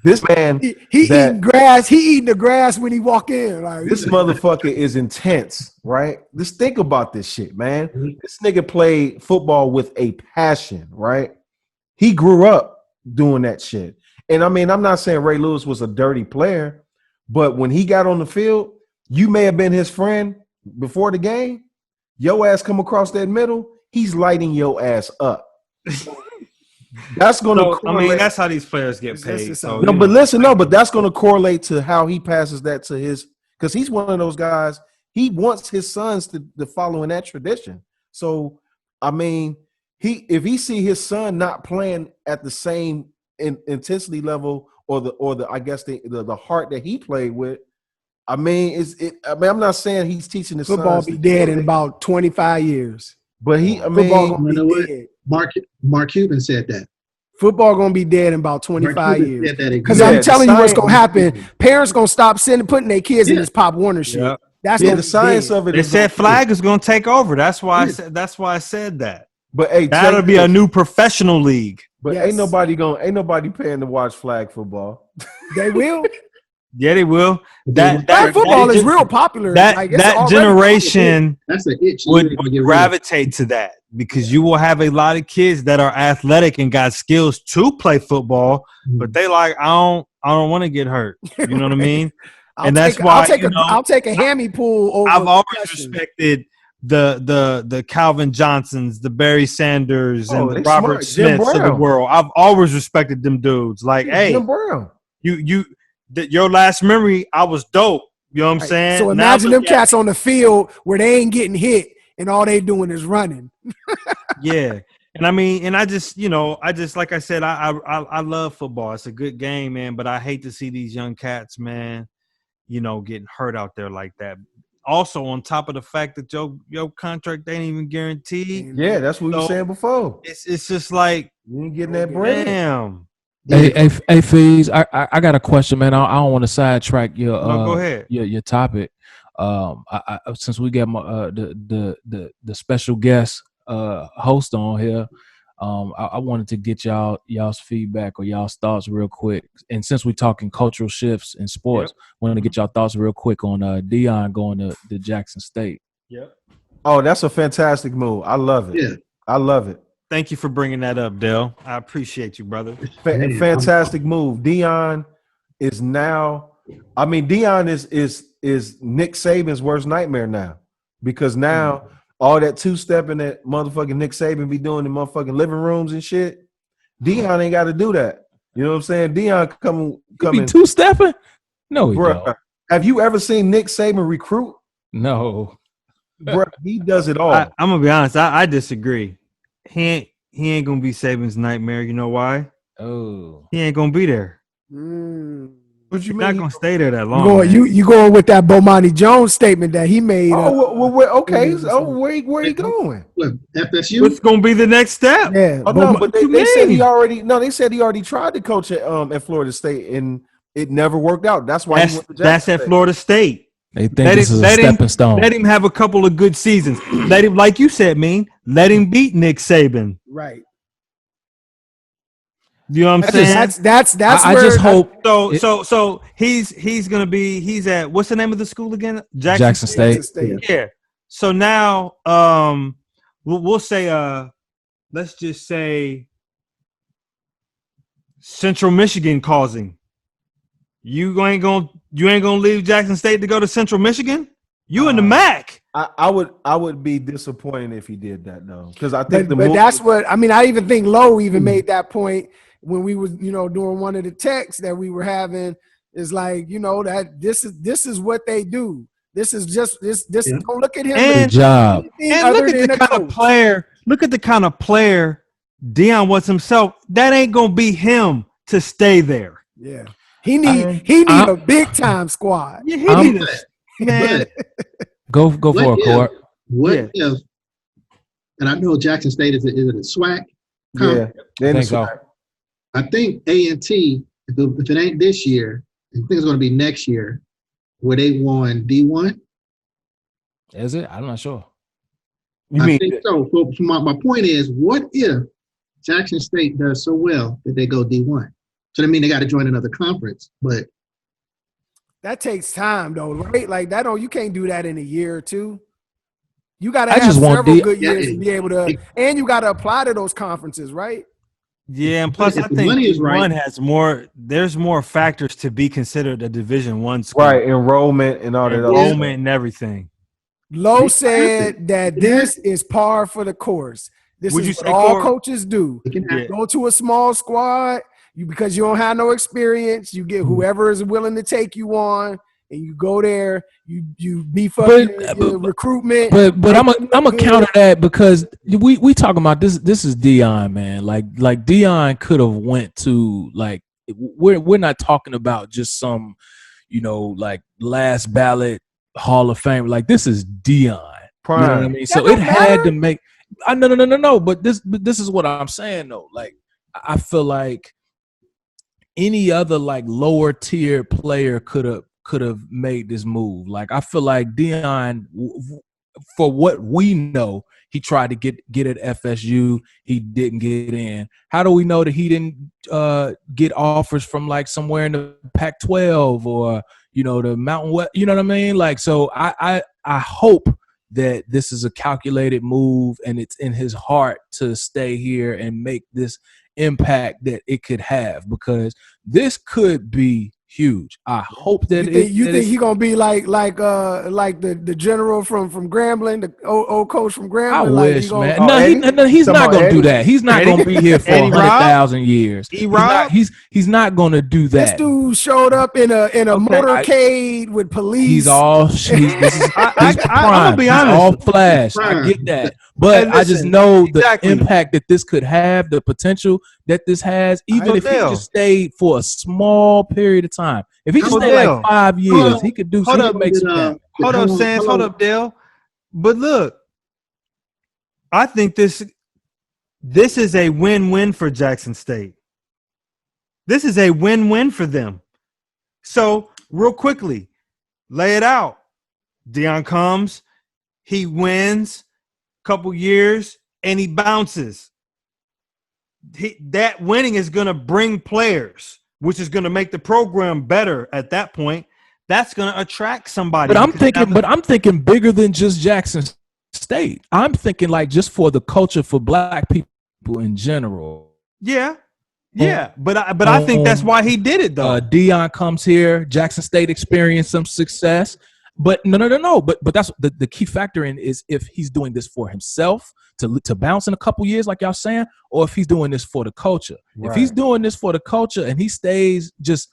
This man, he eating grass. He eating the grass when he walk in. Like, this motherfucker is intense, right? Just think about this shit, man. This nigga played football with a passion, right? He grew up doing that shit. And I mean, I'm not saying Ray Lewis was a dirty player, but when he got on the field, you may have been his friend before the game. Your ass come across that middle, he's lighting your ass up. That's going to. So, I mean, that's how these players get paid. So, no, but listen, no, but that's going to correlate to how he passes that to his, because he's one of those guys. He wants his sons to follow in that tradition. So, I mean, if he see his son not playing at the same intensity level or the I guess the heart that he played with, I mean, I'm not saying he's teaching his football sons be dead in about 25 years. But football gonna be dead. Mark Cuban said that. Football gonna be dead in about 25 years. Because Yeah, I'm telling you what's gonna happen. Parents gonna stop putting their kids in this Pop Warner shit. Yep. That's the science of it. They said flag is gonna take over. That's why I said. That's why I said that. But hey, that'll be a new professional league. But ain't nobody paying to watch flag football. They will. Yeah, they will. Flag football is real popular. That generation that's an itch would gravitate to that because you will have a lot of kids that are athletic and got skills to play football, but they like I don't want to get hurt. You know what I mean? And that's why I'll take a hammy pull over. I've always respected the Calvin Johnsons, the Barry Sanders, and the Robert Smiths of the world. I've always respected them dudes. Like, hey, Jim Brown, your last memory, I was dope. You know what I'm saying? So imagine them cats on the field where they ain't getting hit and all they doing is running. Yeah. And I mean, and I just like I said, I love football. It's a good game, man. But I hate to see these young cats, man, getting hurt out there like that. Also, on top of the fact that your contract ain't even guaranteed. Yeah, that's what we were saying before. It's just like you ain't getting that bread. Damn. Hey, Fees, I got a question, man. I don't want to sidetrack your go ahead. your topic. Since we got the special guest host on here, I wanted to get y'all's feedback or y'all's thoughts real quick. And since we're talking cultural shifts in sports, wanted to get y'all thoughts real quick on Deion going to Jackson State. Yep. Oh, that's a fantastic move. I love it. Yeah, I love it. Thank you for bringing that up, Dale. I appreciate you, brother. Fantastic move. Deion is now. I mean, Deion is Nick Saban's worst nightmare now, because now all that two-stepping that motherfucking Nick Saban be doing in motherfucking living rooms and shit, Deion ain't got to do that. You know what I'm saying? Deion coming two-stepping? No, he don't. Have you ever seen Nick Saban recruit? No. Bro, he does it all. I'm gonna be honest. I disagree. He ain't gonna be Saban's nightmare. You know why? Oh, he ain't gonna be there. What you He's mean? Not gonna stay there that long. You going with that Bomani Jones statement that he made? Okay. Where he going? Look, FSU. What's gonna be the next step? Yeah. Oh no, but they said he already. No, they said he already tried to coach at Florida State and it never worked out. That's why he went to Jackson that's at State. Florida State. They think this is a stepping stone. Let him have a couple of good seasons. Let him, like you said, let him beat Nick Saban. Right. You know what I'm saying? That's I just hope. So he's gonna be. He's at what's the name of the school again? Jackson State. Yeah. So now, we'll say, let's just say, Central Michigan calls him. You ain't gonna leave Jackson State to go to Central Michigan? You in the MAC? I would be disappointed if he did that though, because I think that's what I mean. I even think Lowe even made that point when we was doing one of the texts that we were having. Is like that this is what they do. This is just this. Yeah. Don't look at him. Good job. And look at the kind of player. Look at the kind of player Deion was himself. That ain't gonna be him to stay there. Yeah. He need a big time squad. Yeah, he need a man. Go for it, Court. What if? And I know Jackson State is it a SWAC? Yeah, I think so. I think A&T, if it ain't this year, I think it's going to be next year, where they won D1. Is it? I'm not sure. I think so. So my point is, what if Jackson State does so well that they go D1? So that means they got to join another conference, but that takes time, though, right? Like that, you can't do that in a year or two. You got to have several good years to be able to, and you got to apply to those conferences, right? Yeah, and plus I think D1 has more. There's more factors to be considered a Division I school, right? Enrollment and all that. Enrollment and everything. Lowe said that this is par for the course. This Would is you what say, all Corb? coaches do. It can happen. Go to a small squad, because you don't have no experience. You get whoever is willing to take you on, and you go there. You beef up your recruitment. But I'm a counter that, because we talking about this. This is Dion, man. Like Dion could have went to, like, we're not talking about just some, like last ballot Hall of Fame. Like, this is Dion. Prime. You know what I mean? So it had to make. No. But this is what I'm saying though. Like, I feel like any other like lower tier player could have made this move. Like, I feel like Dion, for what we know, he tried to get at FSU. He didn't get in. How do we know that he didn't get offers from like somewhere in the Pac-12 or the Mountain West? You know what I mean? Like, so I hope that this is a calculated move and it's in his heart to stay here and make this impact that it could have, because this could be huge. I hope that you think he gonna be like the general from Grambling, the old coach from Grambling. I wish, man. Eddie? No, he's not gonna Eddie? do that. He's not gonna be here for Eddie 100,000 years. He's not gonna do that. This dude showed up in a motorcade with police. He's all. I'm gonna be honest. All flash. I get that, but I just know the impact that this could have, the potential that this has, even if he just stayed for a small period of time. If he just stayed like 5 years, he could do something. Hold up, Sans. Hold up, Dale. But look, I think this is a win-win for Jackson State. This is a win-win for them. So, real quickly, lay it out. Dion comes, he wins a couple years, and he bounces. That winning is going to bring players, which is going to make the program better at that point. That's going to attract somebody. But I'm thinking bigger than just Jackson State. I'm thinking like just for the culture for Black people in general. Yeah. But I think that's why he did it though. Dion comes here, Jackson State experienced some success. But no. But that's the key factor in is if he's doing this for himself to bounce in a couple years, like y'all saying, or if he's doing this for the culture. Right. If he's doing this for the culture and he stays just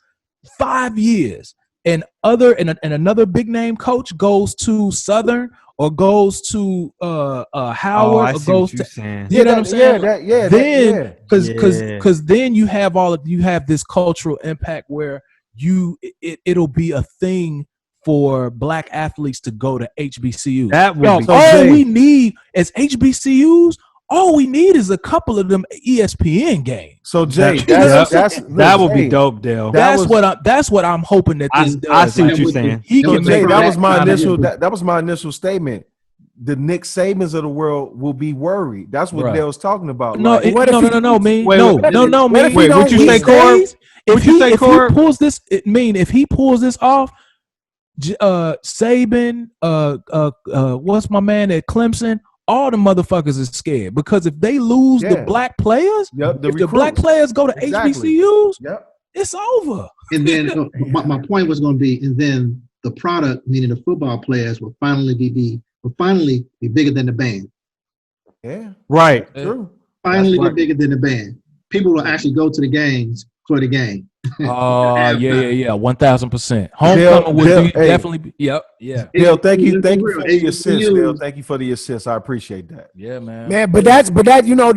5 years and another big name coach goes to Southern or goes to Howard or goes to, you know what I'm saying? Because then you have this cultural impact where it'll be a thing for Black athletes to go to HBCUs. That would be all we need as HBCUs. All we need is a couple of them ESPN games. So Jay, that would be dope, Dale. That's what I'm hoping that this does. I see what you're saying. That was my initial statement. The Nick Sabans of the world will be worried. That's what Dale's talking about. No, like, man. Wait, what you say, Corb? If he pulls this, if he pulls this off, Saban, what's my man at Clemson? All the motherfuckers is scared because if they lose the Black players, the Black players go to HBCUs, it's over. And then my point was going to be, and then the product, meaning the football players, will finally be bigger than the band. Yeah, right. True. Finally, be bigger than the band. People will actually go to the games for the game. Oh, yeah, 1,000%. Homecoming would be definitely. Yep. Dale, thank you for the assist. Dale, thank you for the assist. I appreciate that. Yeah, man. But that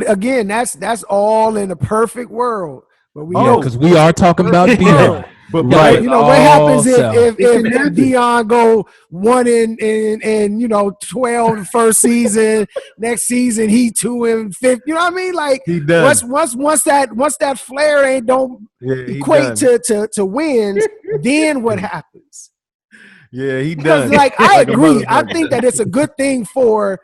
again, that's all in a perfect world. But we because we are talking about Dion. But what happens if Dion go 1 and 12 the first season, next season he 2 and 5. You know what I mean? Like once that flair don't equate to wins, then what happens? Yeah, he does. Like I agree. I think that it's a good thing for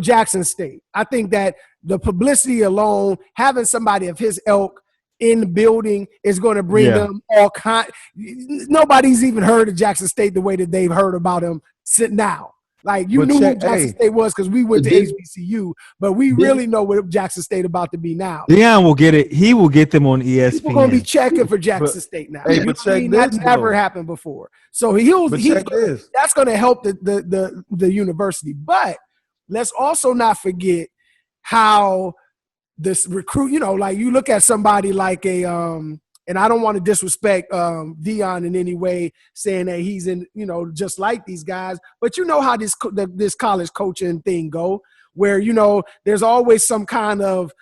Jackson State. I think that the publicity alone, having somebody of his ilk in the building is going to bring them all kind. Nobody's even heard of Jackson State the way that they've heard about him now. Like knew who Jackson State was because we went to HBCU, but we really know what Jackson State about to be now. Dion will get it. He will get them on ESPN. People going to be checking for Jackson State now. That's never happened before. So that's going to help the university. But let's also not forget how this recruit, you know, like you look at somebody like a and I don't want to disrespect Dion in any way, saying that he's in, you know, just like these guys, but you know how this college coaching thing go, where, you know, there's always some kind of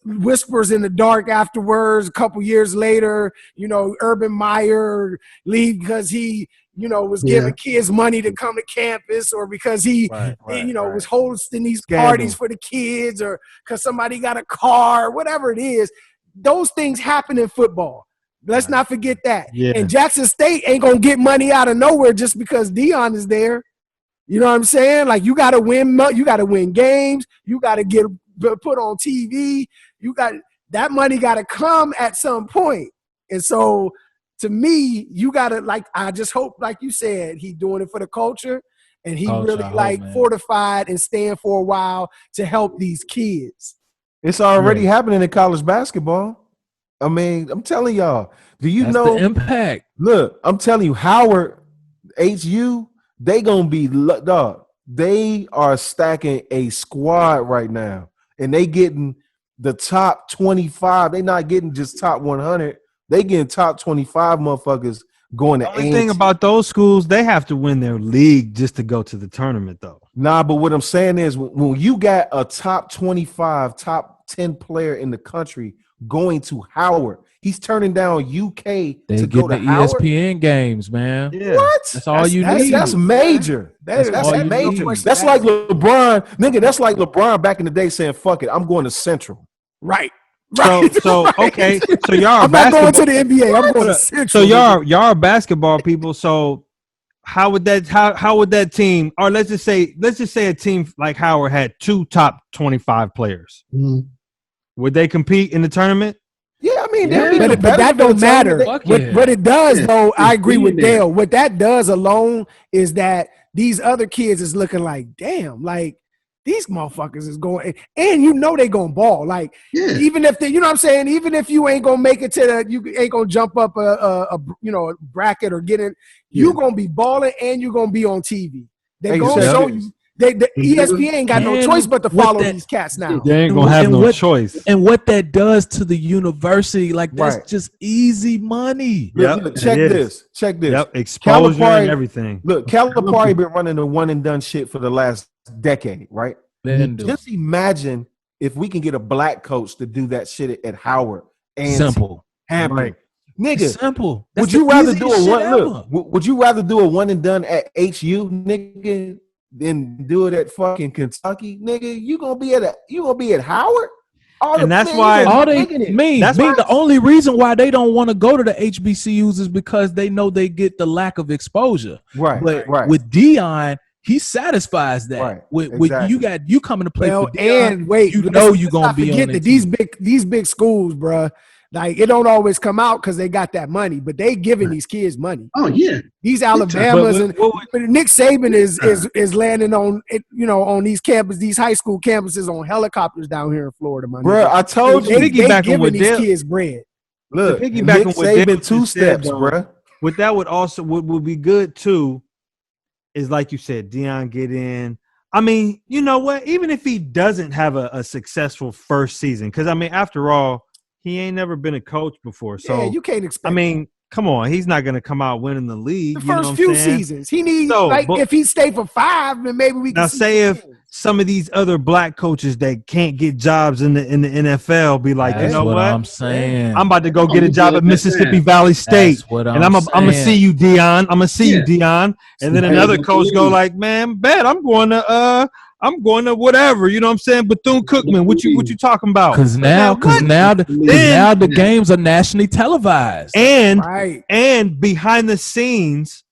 whispers in the dark afterwards. A couple years later, you know, Urban Meyer leave because he, you know, was giving kids money to come to campus, or because he, was hosting these parties for the kids, or because somebody got a car, whatever it is. Those things happen in football. Let's not forget that. Yeah. And Jackson State ain't going to get money out of nowhere just because Dion is there. You know what I'm saying? Like, you got to win games. You got to get put on TV. That money got to come at some point. And so, to me, you got to, like, I just hope, like you said, he doing it for the culture, and he fortified and staying for a while to help these kids. It's already happening in college basketball. I mean, I'm telling y'all, That's know the impact? Look, I'm telling you, Howard, HU, they gonna be dog. They are stacking a squad right now, and they getting the top 25. They not getting just top 100. They getting top 25 motherfuckers going to. The only thing about those schools, they have to win their league just to go to the tournament, though. Nah, but what I'm saying is, when you got a top 25, top 10 player in the country going to Howard, he's turning down UK to go to Howard. ESPN games, man. Yeah. What? That's all you need. That's major. That's major. That's like LeBron, nigga. That's like LeBron back in the day saying, "Fuck it, I'm going to Central." Right. So okay. So y'all are I'm not going to the NBA. I'm going to Central. So y'all are basketball people. So how would that team, or let's just say a team like Howard had 2 top 25 players. Mm-hmm. Would they compete in the tournament? Yeah, I mean, but that don't matter. What it does, though, I agree with Dale. What that does alone is that these other kids is looking like, damn, like these motherfuckers is going, and you know they gonna ball. Like, even if they, you know what I'm saying, even if you ain't gonna make it to you ain't gonna jump up a bracket or get in, you gonna be balling and you gonna be on TV. They gonna show you. The ESPN ain't got no choice but to follow these cats now. They ain't gonna have no choice. And what that does to the university, like that's just easy money. Look, check this. Yep, exposure and everything. Look, Calipari been running the one and done shit for the last decade, right? Just imagine if we can get a black coach to do that shit at Howard and simple. Right. Nigga, simple. Would you rather do a one? Look, would you rather do a one and done at HU, nigga, than do it at fucking Kentucky, nigga? You gonna be at Howard? And that's why the only reason why they don't want to go to the HBCUs is because they know they get the lack of exposure. Right. But with Dion, he satisfies that. Right. With you coming to play for Dion, and wait, you're gonna be on that these big schools, bruh. Like, it don't always come out because they got that money, but they giving these kids money. Oh yeah, these Alabamas and Nick Saban is landing on it, on these campuses, these high school campuses on helicopters down here in Florida, man. Bro, I told you, they giving these kids bread. Look, Nick Saban 2 steps, bro. What that would be good too, is like you said, Dion get in. I mean, you know what? Even if he doesn't have a successful first season, because I mean, after all, he ain't never been a coach before, so you can't expect. I mean, come on, he's not going to come out winning the league. The first few seasons, he needs if he stay for 5, then maybe we can. Now, say if some of these other black coaches that can't get jobs in the NFL be like, you know what? I'm saying, I'm about to go get a job at Mississippi Valley State, and I'm gonna see you, Dion. I'm gonna see you, Dion. And then another coach go like, man, bet I'm going to whatever, you know what I'm saying? Bethune-Cookman, what you talking about? Because now the games are nationally televised. And behind the scenes,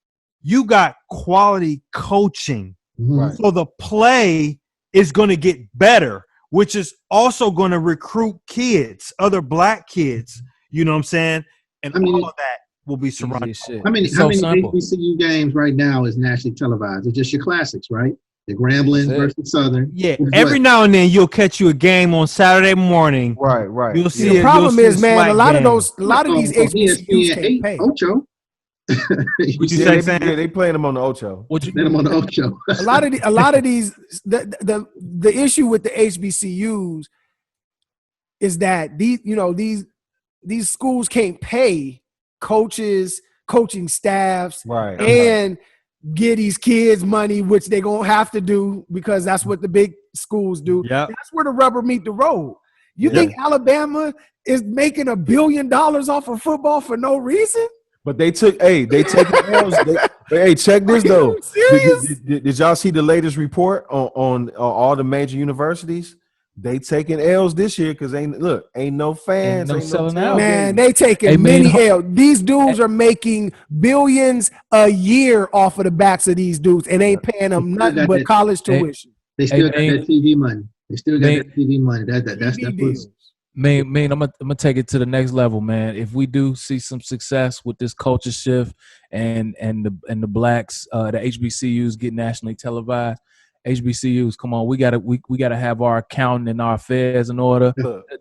you got quality coaching. Right. So the play is going to get better, which is also going to recruit kids, other black kids, you know what I'm saying? And all of that will be surrounded. How many HBCU games right now is nationally televised? It's just your classics, right? The Grambling versus Southern. Yeah, every now and then you'll catch you a game on Saturday morning. Right. You'll see. The problem is, man, a lot of these HBCUs can't pay. Ocho. What you Yeah, say, they, Sam? they playing them on the Ocho. What you Let them on the Ocho. a lot of these the issue with the HBCUs is that these schools can't pay coaches, coaching staffs, Right. and get these kids money, which they're gonna have to do because that's what the big schools do. Yep. That's where the rubber meet the road. You Yeah. think Alabama is making $1 billion off of football for no reason? But they taking L's. Hey, check this Are though. you serious? Did y'all see the latest report on all the major universities? They taking L's this year because ain't no fans, Ain't no selling out. Man, they taking Hey, man, many L. These dudes are making billions a year off of the backs of these dudes and ain't paying them nothing but college tuition. They still got man. that TV money. They still got that TV money. That's TV what's deals. Man, I'm gonna take it to the next level, man. If we do see some success with this culture shift and the blacks, the HBCUs get nationally televised. HBCUs, come on, we gotta have our accounting and our affairs in order.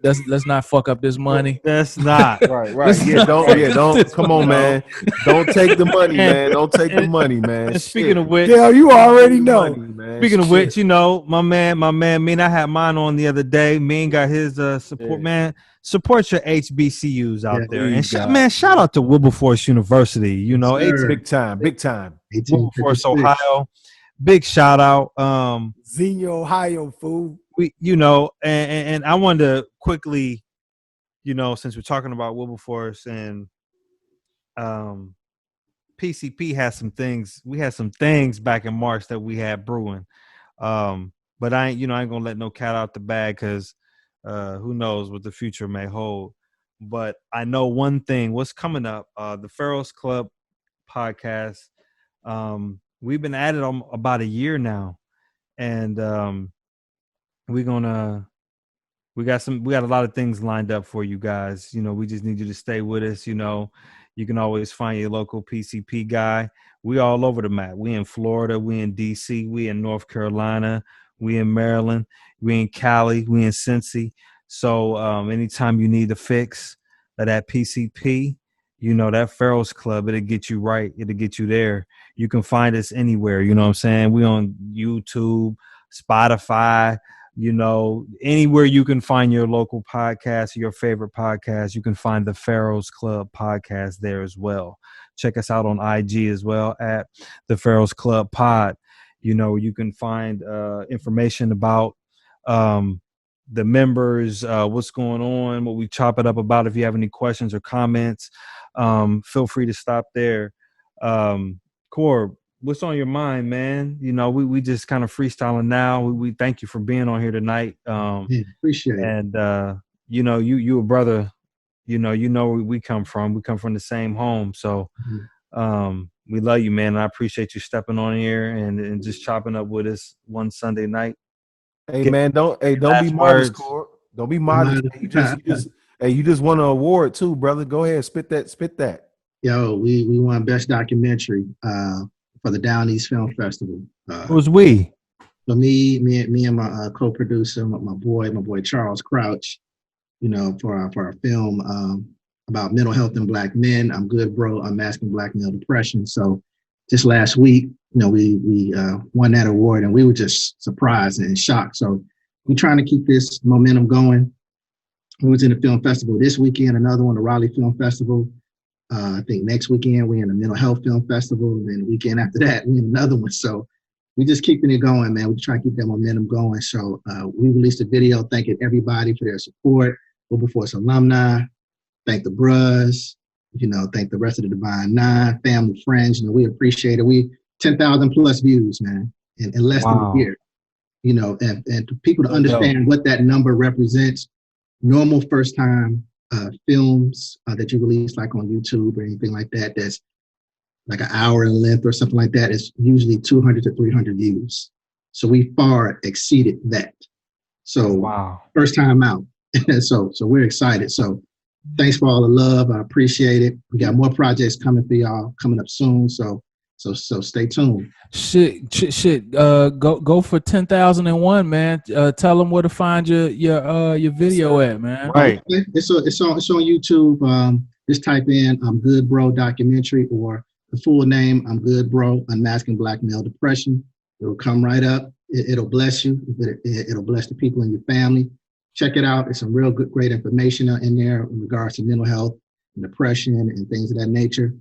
Let's not fuck up this money. That's not. Right. Yeah, don't come on, man. Don't take the money, man. Don't take the money, man. And speaking of which, Yeah, you already know. Speaking of which, my man, Mean, I had mine on the other day. Mean got his support, man. Support your HBCUs out there. And shout out to Wilberforce University. Yes, big time. Wilberforce, Ohio. Big shout out. Xenia, Ohio, fool. And I wanted to quickly, since we're talking about Wilberforce and PCP has some things. We had some things back in March that we had brewing. But I ain't gonna let no cat out the bag because who knows what the future may hold. But I know one thing, what's coming up, the PHARAOHS Club podcast. We've been at it about a year now. And we got a lot of things lined up for you guys. We just need you to stay with us. You can always find your local PCP guy. We all over the map. We in Florida, we in DC, we in North Carolina, we in Maryland, we in Cali, we in Cincy. So anytime you need a fix of that PCP, that PHARAOHS Club, it'll get you right. It'll get you there. You can find us anywhere. You know what I'm saying? We on YouTube, Spotify, anywhere you can find your local podcast, your favorite podcast, you can find the PHARAOHS Club podcast there as well. Check us out on IG as well at the PHARAOHS Club Pod. You can find information about the members, what's going on, what we chop it up about. If you have any questions or comments, feel free to stop there. Corb, what's on your mind, man? We just kind of freestyling now. We thank you for being on here tonight. Appreciate it. And you a brother. Where we come from. We come from the same home. So we love you, man. I appreciate you stepping on here and just chopping up with us one Sunday night. Hey, man, don't be modest, Corb. Don't be modest. You just won an award too, brother. Go ahead, spit that. Yo, we won Best Documentary for the Down East Film Festival. It was we. So me and my co-producer, my boy Charles Crouch, for our film about mental health in Black men. I'm Good Bro, Unmasking Black Male Depression. So just last week, we won that award, and we were just surprised and shocked. So we're trying to keep this momentum going. We was in the film festival this weekend, another one, the Raleigh Film Festival. I think next weekend we're in the Mental Health Film Festival, and then the weekend after that we're in another one. So we just keeping it going, man. We try to keep that momentum going. So we released a video thanking everybody for their support. Wilberforce alumni, thank the Bros, thank the rest of the Divine Nine, family, friends. We appreciate it. We 10,000 plus views, man, in less than a year. And to people to understand what that number represents. Normal first time films that you release like on YouTube or anything like that, that's like an hour in length or something like that, is usually 200 to 300 views. So we far exceeded that. So first time out. so we're excited. So thanks for all the love. I appreciate it. We got more projects coming for y'all coming up soon. So stay tuned. Shit. Go for 10,001, man. Tell them where to find your video at, man. Right. It's on YouTube. Just type in Good Bro Documentary or the full name, I'm Good Bro, Unmasking Black Male Depression. It'll come right up. It'll bless you. It'll bless the people in your family. Check it out. It's some real good, great information in there in regards to mental health and depression and things of that nature.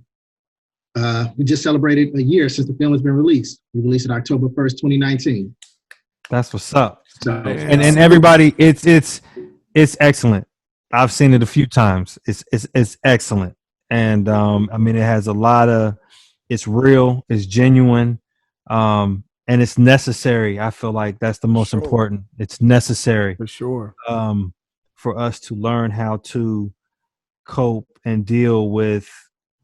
We just celebrated a year since the film has been released. We released it October 1st, 2019. That's what's up. So, And everybody, it's excellent. I've seen it a few times. It's excellent. And I mean, it has a lot of, it's real, it's genuine, and it's necessary. I feel like that's the most important. It's necessary For sure. For us to learn how to cope and deal with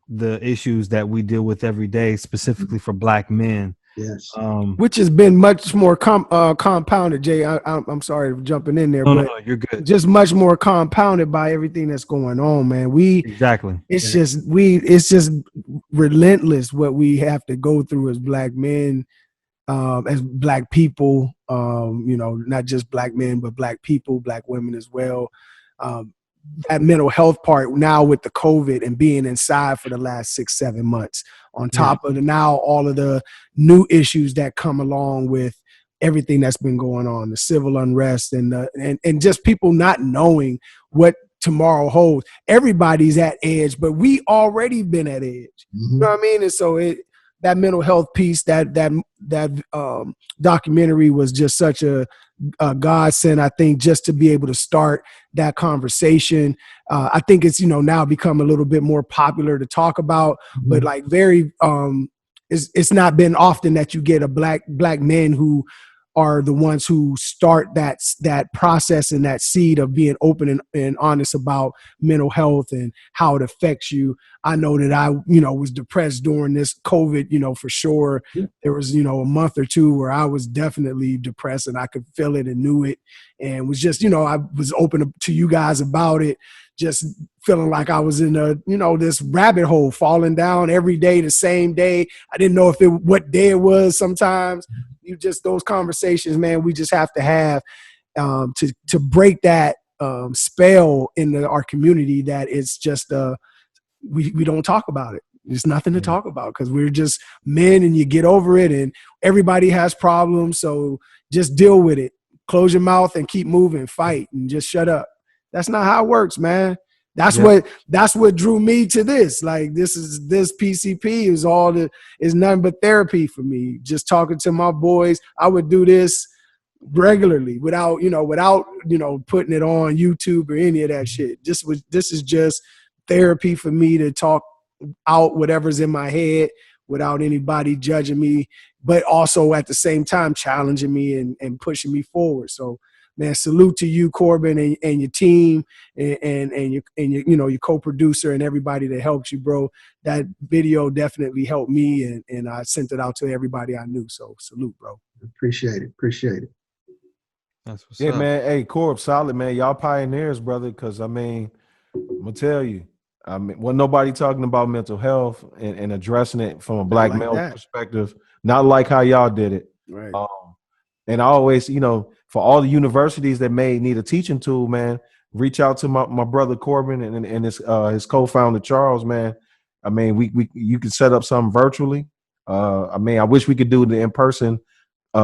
the issues that we deal with every day, specifically for Black men. yes. Which has been much more compounded, Jay. I'm sorry for jumping in there, but No, you're good. just much more compounded by everything that's going on, man. Exactly. It's just relentless what we have to go through as Black men, as Black people, not just Black men, but Black people, Black women as well. That mental health part now with the COVID and being inside for the last 6-7 months, on top of now all of the new issues that come along with everything that's been going on, the civil unrest and just people not knowing what tomorrow holds. Everybody's at edge, but we already been at edge. Mm-hmm. You know what I mean? And so that mental health piece, that documentary was just such a godsend, I think, just to be able to start that conversation. I think it's, now become a little bit more popular to talk about, but like it's not been often that you get a black men who are the ones who start that process and that seed of being open and honest about mental health and how it affects you. I know that I, was depressed during this COVID, for sure. Yeah. There was, a month or two where I was definitely depressed and I could feel it and knew it, and was just, I was open to you guys about it, just feeling like I was in this rabbit hole, falling down every day, the same day. I didn't know what day it was sometimes. Those conversations, man, we just have to have to break that spell in our community that it's just we don't talk about it. There's nothing to talk about because we're just men, and you get over it, and everybody has problems, so just deal with it. Close your mouth and keep moving, fight, and just shut up. That's not how it works, man. That's what drew me to this. Like this PCP is nothing but therapy for me. Just talking to my boys. I would do this regularly without putting it on YouTube or any of that shit. This is just therapy for me to talk out whatever's in my head without anybody judging me, but also at the same time challenging me and pushing me forward. So, man, salute to you, Corbin, and your team, and your co-producer and everybody that helped you, bro. That video definitely helped me, and I sent it out to everybody I knew. So salute, bro. Appreciate it. That's what's Yeah, up. man. Hey, Corb, solid, man. Y'all pioneers, brother. Because I'm gonna tell you, wasn't nobody talking about mental health and addressing it from a Black like male that. perspective. Not like how y'all did it. Right. And I always, for all the universities that may need a teaching tool, man, reach out to my brother Corbin and his co-founder Charles, man. I mean, you can set up something virtually. I wish we could do the in-person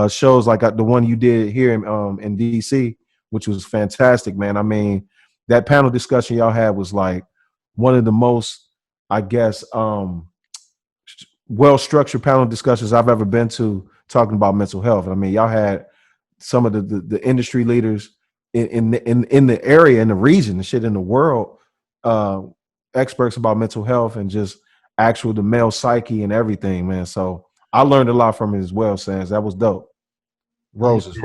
shows like the one you did here in DC, which was fantastic, man. I mean, that panel discussion y'all had was like one of the most, I guess, well-structured panel discussions I've ever been to talking about mental health. I mean, y'all had some of the industry leaders in the area, in the region, the shit in the world, experts about mental health and just the male psyche and everything, man. So I learned a lot from it as well, Sans. That was dope. Roses.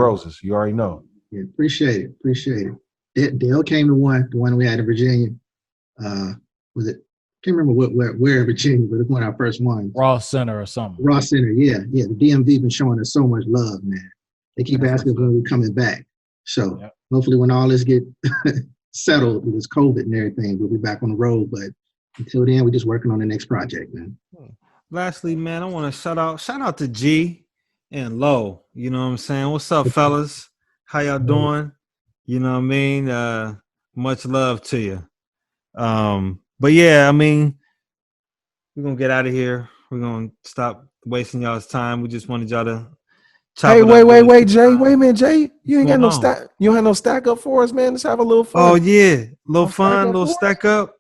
You already know. Yeah, appreciate it. Dale came to the one we had in Virginia. Was it? Can't remember where in Virginia, but it's one of our first ones. Ross Center or something. Ross Center, yeah. The DMV been showing us so much love, man. They keep asking when we're coming back. So hopefully when all this get settled with this COVID and everything, we'll be back on the road. But until then, we're just working on the next project, man. Lastly, man, I want to shout out to G and Lo. You know what I'm saying? What's up, fellas? How y'all doing? You know what I mean? Much love to you. But yeah, I mean, we're gonna get out of here. We're gonna stop wasting y'all's time. We just wanted y'all to. Hey, wait, Jay. Wait a minute, Jay. You ain't got no stack. You don't have no stack up for us, man. Let's have a little fun. Oh yeah, little fun, little stack up.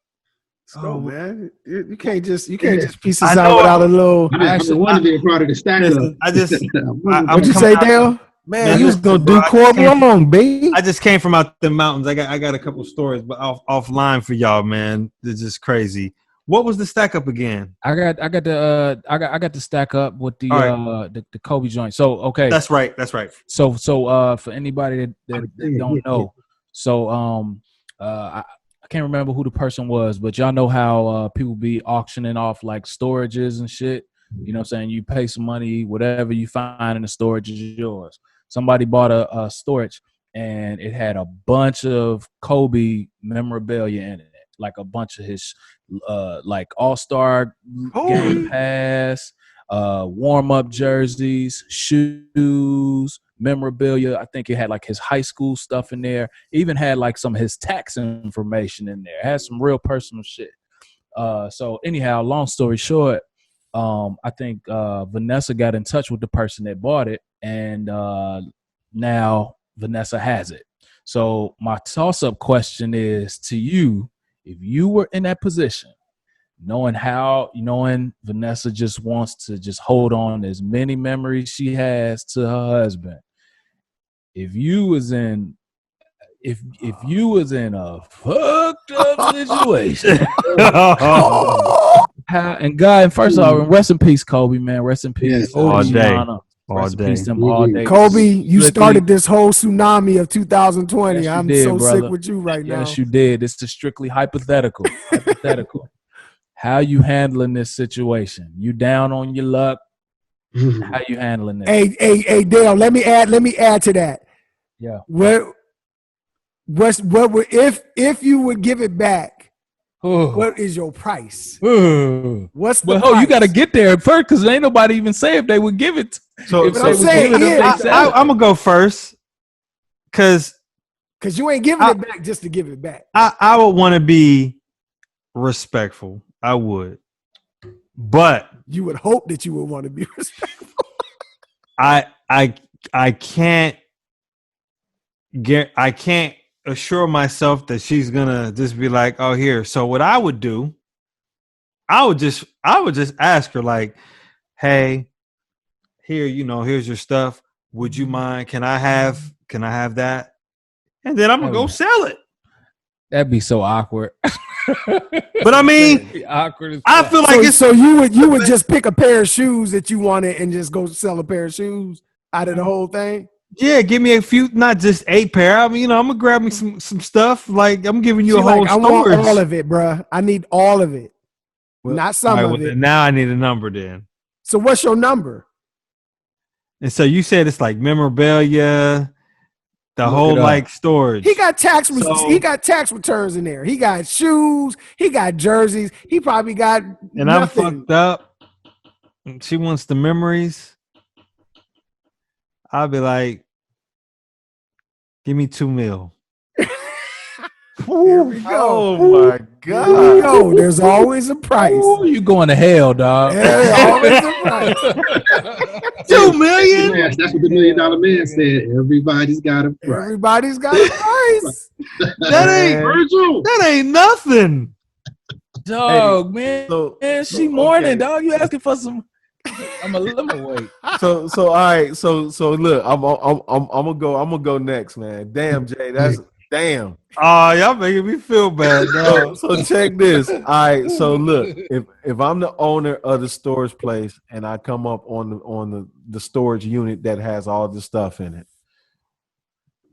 Let's go, man. You can't just piece this out without a little. I actually want to be a part of the stack up. What'd you say, Dale? Man, you was gonna do Corbin wrong, baby. I just came from out the mountains. I got a couple stories, but offline for y'all, man. It's just crazy. What was the stack up again? I got the stack up with the Kobe joint. So okay, that's right. So for anybody that don't know, so I can't remember who the person was, but y'all know how people be auctioning off like storages and shit. You know what I'm saying? You pay some money, whatever you find in the storage is yours. Somebody bought a storage and it had a bunch of Kobe memorabilia in it, like a bunch of his like all-star game pass, warm-up jerseys, shoes, memorabilia. I think it had like his high school stuff in there. It even had like some of his tax information in there. It had some real personal shit. So anyhow, long story short, I think Vanessa got in touch with the person that bought it, and now Vanessa has it. So my toss-up question is to you: if you were in that position, knowing Vanessa just wants to just hold on as many memories she has to her husband, if you was in a fucked up situation, and God, first of all, rest in peace, Kobe, man, rest in peace, Yes, all day. Kobe, you started this whole tsunami of 2020. Yes, I'm did, so brother. sick with you right now. Yes, you did. It's just strictly hypothetical. How you handling this situation? You down on your luck? How you handling this? Hey, Dale. Let me add to that. Yeah. If you would give it back? What is your price? What's the price? You got to get there first because ain't nobody even say if they would give it. So I'm saying I'm gonna go first because you ain't giving it back just to give it back. I would want to be respectful. I would, but you would hope that you would want to be respectful. I can't assure myself that she's gonna just be like, oh, here. So what I would do, I would just ask her like, hey, here, here's your stuff. Would you mind? Can I have that? And then I'm gonna go sell it. That'd be so awkward. But I mean, awkward. I feel like so you would just pick a pair of shoes that you wanted and just go sell a pair of shoes out of the whole thing. Yeah, give me a few, not just 8 pair. I mean, I'm gonna grab me some stuff. Like I'm giving you a whole storage. I want all of it, bro. I need all of it, not some of it. Now I need a number then. So what's your number? And so you said it's like memorabilia, the whole like storage. He got tax returns in there. He got shoes. He got jerseys. He probably got nothing. I'm fucked up. She wants the memories. I'll be like, give me $2 million. Here we go. Oh my God. Here we go. There's always a price. Ooh, you going to hell, dog. There's always a price. $2 million? Yes, that's what the $1 million man said. Everybody's got a price. Everybody's got a price. That ain't nothing. Dog, man. So she mourning, dog. You asking for some. I'm gonna wait. So all right. So look, I'm gonna go next, man. Damn, Jay, that's damn. Oh, y'all making me feel bad, dog. So check this. All right. So look, if I'm the owner of the storage place and I come up on the storage unit that has all the stuff in it.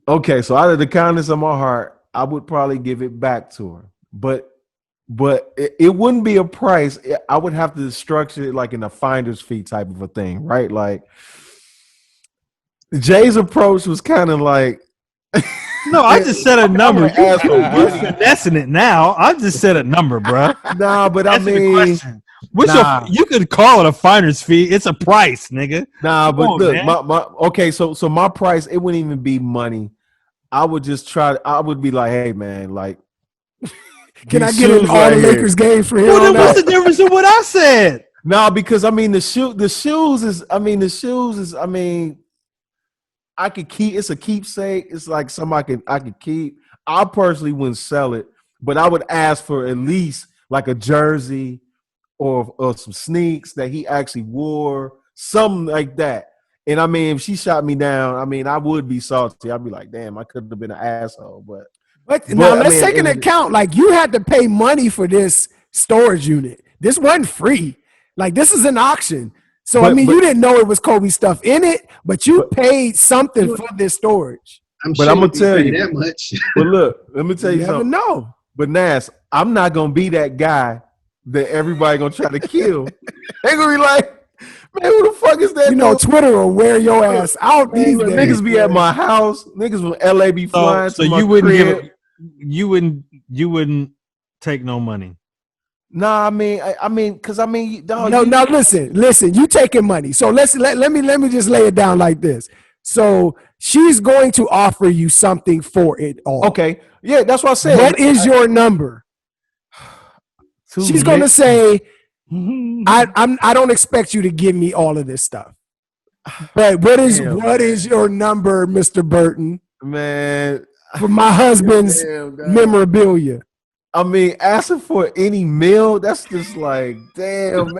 Okay, so out of the kindness of my heart, I would probably give it back to her, but it wouldn't be a price. I would have to structure it like in a finder's fee type of a thing, right? Like Jay's approach was kind of like, no, I just said a number. You're finessing it now. I just said a number, bro. Nah, but I mean, you could call it a finder's fee. It's a price, nigga. Nah, but look, okay, so my price, it wouldn't even be money. I would just I would be like, hey man, like, can I get in all the Lakers games for him? Well, then what's the difference in what I said? No, because I mean the shoes is I could keep. It's a keepsake. It's like something I could keep. I personally wouldn't sell it, but I would ask for at least like a jersey or some sneaks that he actually wore, something like that. And I mean, if she shot me down, I mean, I would be salty. I'd be like, damn, I could have been an asshole. But now let's take into account, like, you had to pay money for this storage unit. This wasn't free. Like, this is an auction. So, you didn't know it was Kobe stuff in it, but you paid something for this storage. I'm gonna tell you that much. But look, let me tell you something. No. But Nas, I'm not gonna be that guy that everybody gonna try to kill. They gonna be like, man, who the fuck is that? You know, Twitter will wear your ass out these days. Niggas be at my house. Niggas from LA be flying. So you wouldn't you wouldn't take no money. Nah, because dog. No, listen. You taking money. So let me just lay it down like this. So she's going to offer you something for it all. Okay, yeah, that's what I said. What is your number? She's going to say, I don't expect you to give me all of this stuff. But what is your number, Mr. Burton? Man, for my husband's memorabilia. I mean, asking for any meal, that's just like, damn, man.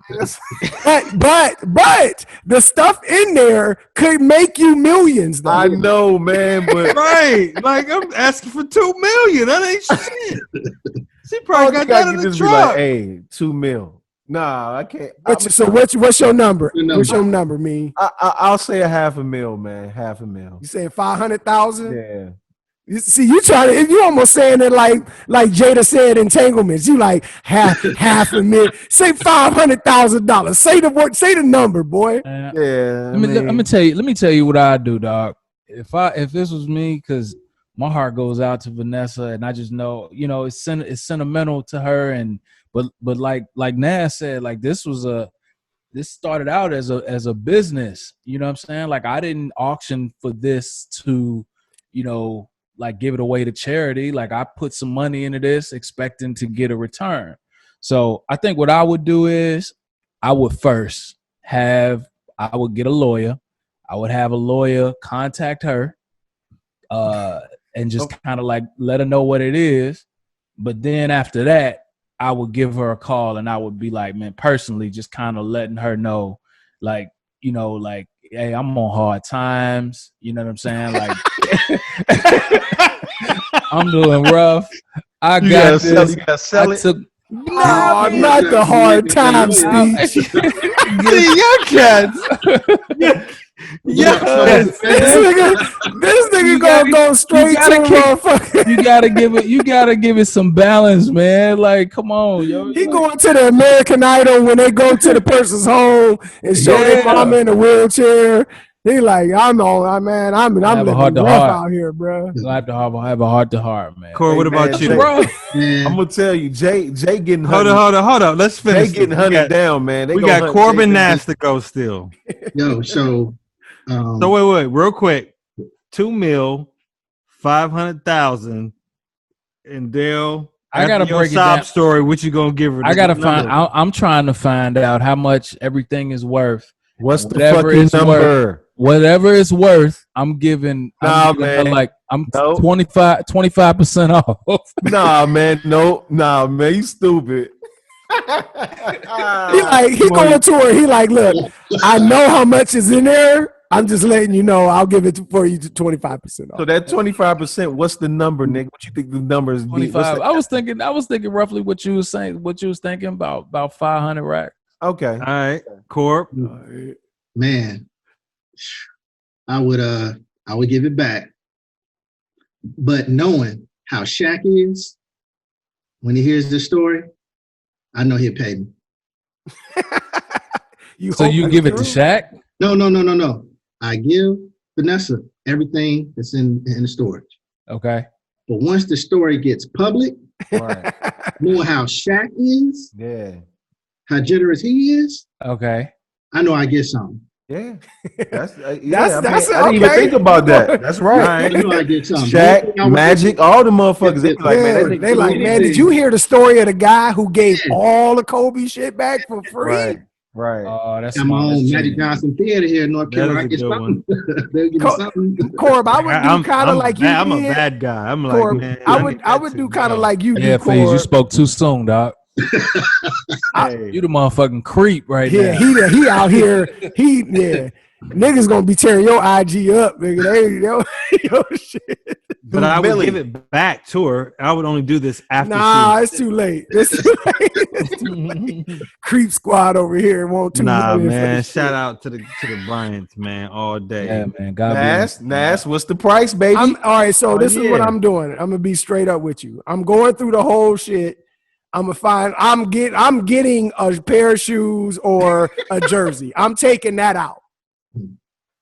But the stuff in there could make you millions, though. I know, man, but right. Like, I'm asking for $2 million. That ain't shit. She probably got that in the truck. Like, hey, $2 million. Nah, I can't. What's your number? What's your number, me? I'll say $500,000, man. $500,000. You saying 500,000? Yeah. You see, you almost saying it like Jada said entanglements. You like half a million. Say $500,000. Say the number, boy. Yeah. Let me tell you what I do, dog. If this was me, because my heart goes out to Vanessa, and I just know, it's sentimental to her, and but like Nas said, like this started out as a business. You know what I'm saying? Like, I didn't auction for this to, like, give it away to charity. Like, I put some money into this expecting to get a return. So I think what I would do is I would get a lawyer. I would have a lawyer contact her and just kind of like let her know what it is. But then after that, I would give her a call and I would be like, man, personally, just kind of letting her know, like, like, hey, I'm on hard times. You know what I'm saying? Like, I'm doing rough. I got this. You gotta sell it. No, not the hard time speech. See, your cats. This nigga gonna go straight to the motherfucker. You gotta give it some balance, man. Like, come on, yo. He going to the American Idol when they go to the person's home and show their mama in a wheelchair. He like, I'm living rough out here, bro. I have a heart to heart, man. Corey, what about you, bro? I'm gonna tell you, Jay getting hold on. Let's finish. Jay getting hunted down, man. We got Corbin Nash to go still. Yo, so wait, real quick. $2 million, 500,000, and Dale. I gotta break it down. Story. What you gonna give her? I gotta find. I'm trying to find out how much everything is worth. What's the fucking number? Whatever it's worth, I'm giving. I'm 25% off. Nah, man, you stupid. He going to her. He like, look, I know how much is in there. I'm just letting you know. I'll give it for you to 25% off. So that 25%, what's the number, Nick? What you think the number is? 25. I was thinking roughly what you was saying. What you was thinking about 500 racks. Okay. All right, Corp. Man, I would give it back. But knowing how Shaq is, when he hears this story, I know he'll pay me. So you give it to Shaq? No. I give Vanessa everything that's in the storage. Okay. But once the story gets public, right. knowing how Shaq is, how generous he is, okay, I know I get something. Yeah, I didn't okay. even think about that. That's right. I know I get something. Shaq, Magic, all the motherfuckers. They like, man, did you hear the story of the guy who gave all the Kobe shit back for free? Right. Right. Oh, that's Got my smart. own That's Magic genius. Johnson Theater here in North That is Carolina. a Get good something. They'll give me something. Corb, I would do kind of like you I'm a did. bad guy. I'm like, Corb, man, I need would that do too. kind of No. like you Yeah, do, Faze, you Corb. spoke too soon, dog. Hey. You the motherfucking creep right Yeah, now. he out here. Niggas gonna be tearing your IG up, nigga. They, yo, shit. But I would give it back to her. I would only do this after Nah, it's too late. It's too late. It's too late. Creep squad over here won't too Nah, million for man. this Shout shit. out to the Bryants, man, all day. Yeah, man. God bless. Nas, what's the price, baby? All right, so Oh, this is what yeah. I'm doing. I'm gonna be straight up with you. I'm going through the whole shit. I'm getting a pair of shoes or a jersey. I'm taking that out.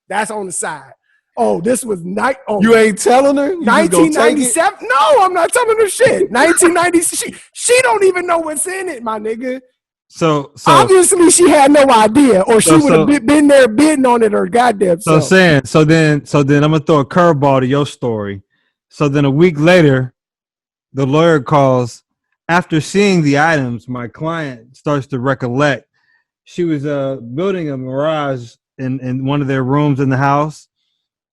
That's on the side. Oh, this was You ain't telling her? You just gonna take it? 1997. No, I'm not telling her shit. 1990. She don't even know what's in it, my nigga. So Obviously, she had no idea, or she So- would have been there bidding on it her goddamn So self. so then I'm gonna throw a curveball to your story. So then a week later, the lawyer calls. After seeing the items, my client starts to recollect she was building a mirage in one of their rooms in the house,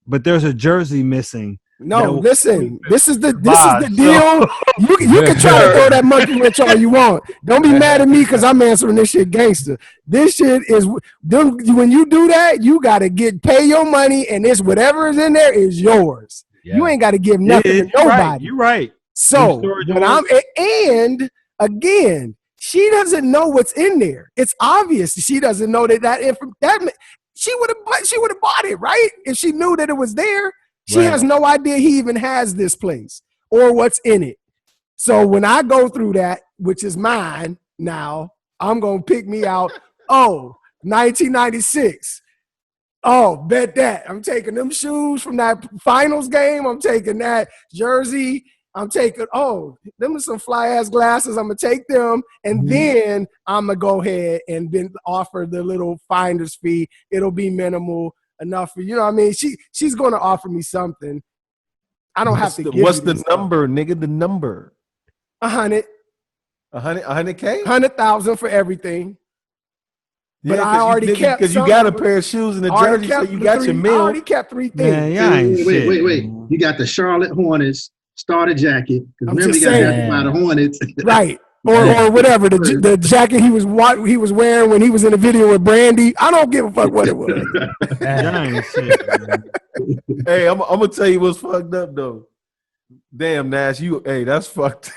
but there's a jersey missing. No, That- listen. This is the Bye. deal. You can try to throw that monkey wrench all you want. Don't be mad at me because I'm answering this shit gangster. This shit is when you do that, you gotta pay your money, and it's whatever is in there is yours. Yeah. You ain't got to give nothing to nobody. You're right. So Storage when and again, she doesn't know what's in there. It's obvious she doesn't know that she would have bought it, right? If she knew that it was there. She Right. has no idea he even has this place or what's in it. So when I go through that, which is mine now, I'm gonna pick me out. 1996. Oh, bet that. I'm taking them shoes from that finals game. I'm taking that jersey. I'm taking, them are some fly ass glasses. I'm going to take them. And then I'm going to go ahead and then offer the little finder's fee. It'll be minimal enough for, you know what I mean? She's going to offer me something. I don't have to give What's you the this number, nigga? The number. 100, 100K? 100,000 for everything. But Yeah, I already kept because you got a pair of shoes and a jersey, so you got your I meal. already kept 3 things. Man, y'all ain't shit. Wait. You got the Charlotte Hornets starter jacket. I'm Remember, just you got saying. by the Hornets. Right. Or whatever, the jacket he was wearing when he was in the video with Brandy. I don't give a fuck what it was. Y'all ain't shit, man. Hey, I'm gonna tell you what's fucked up though. Damn, Nash, that's fucked.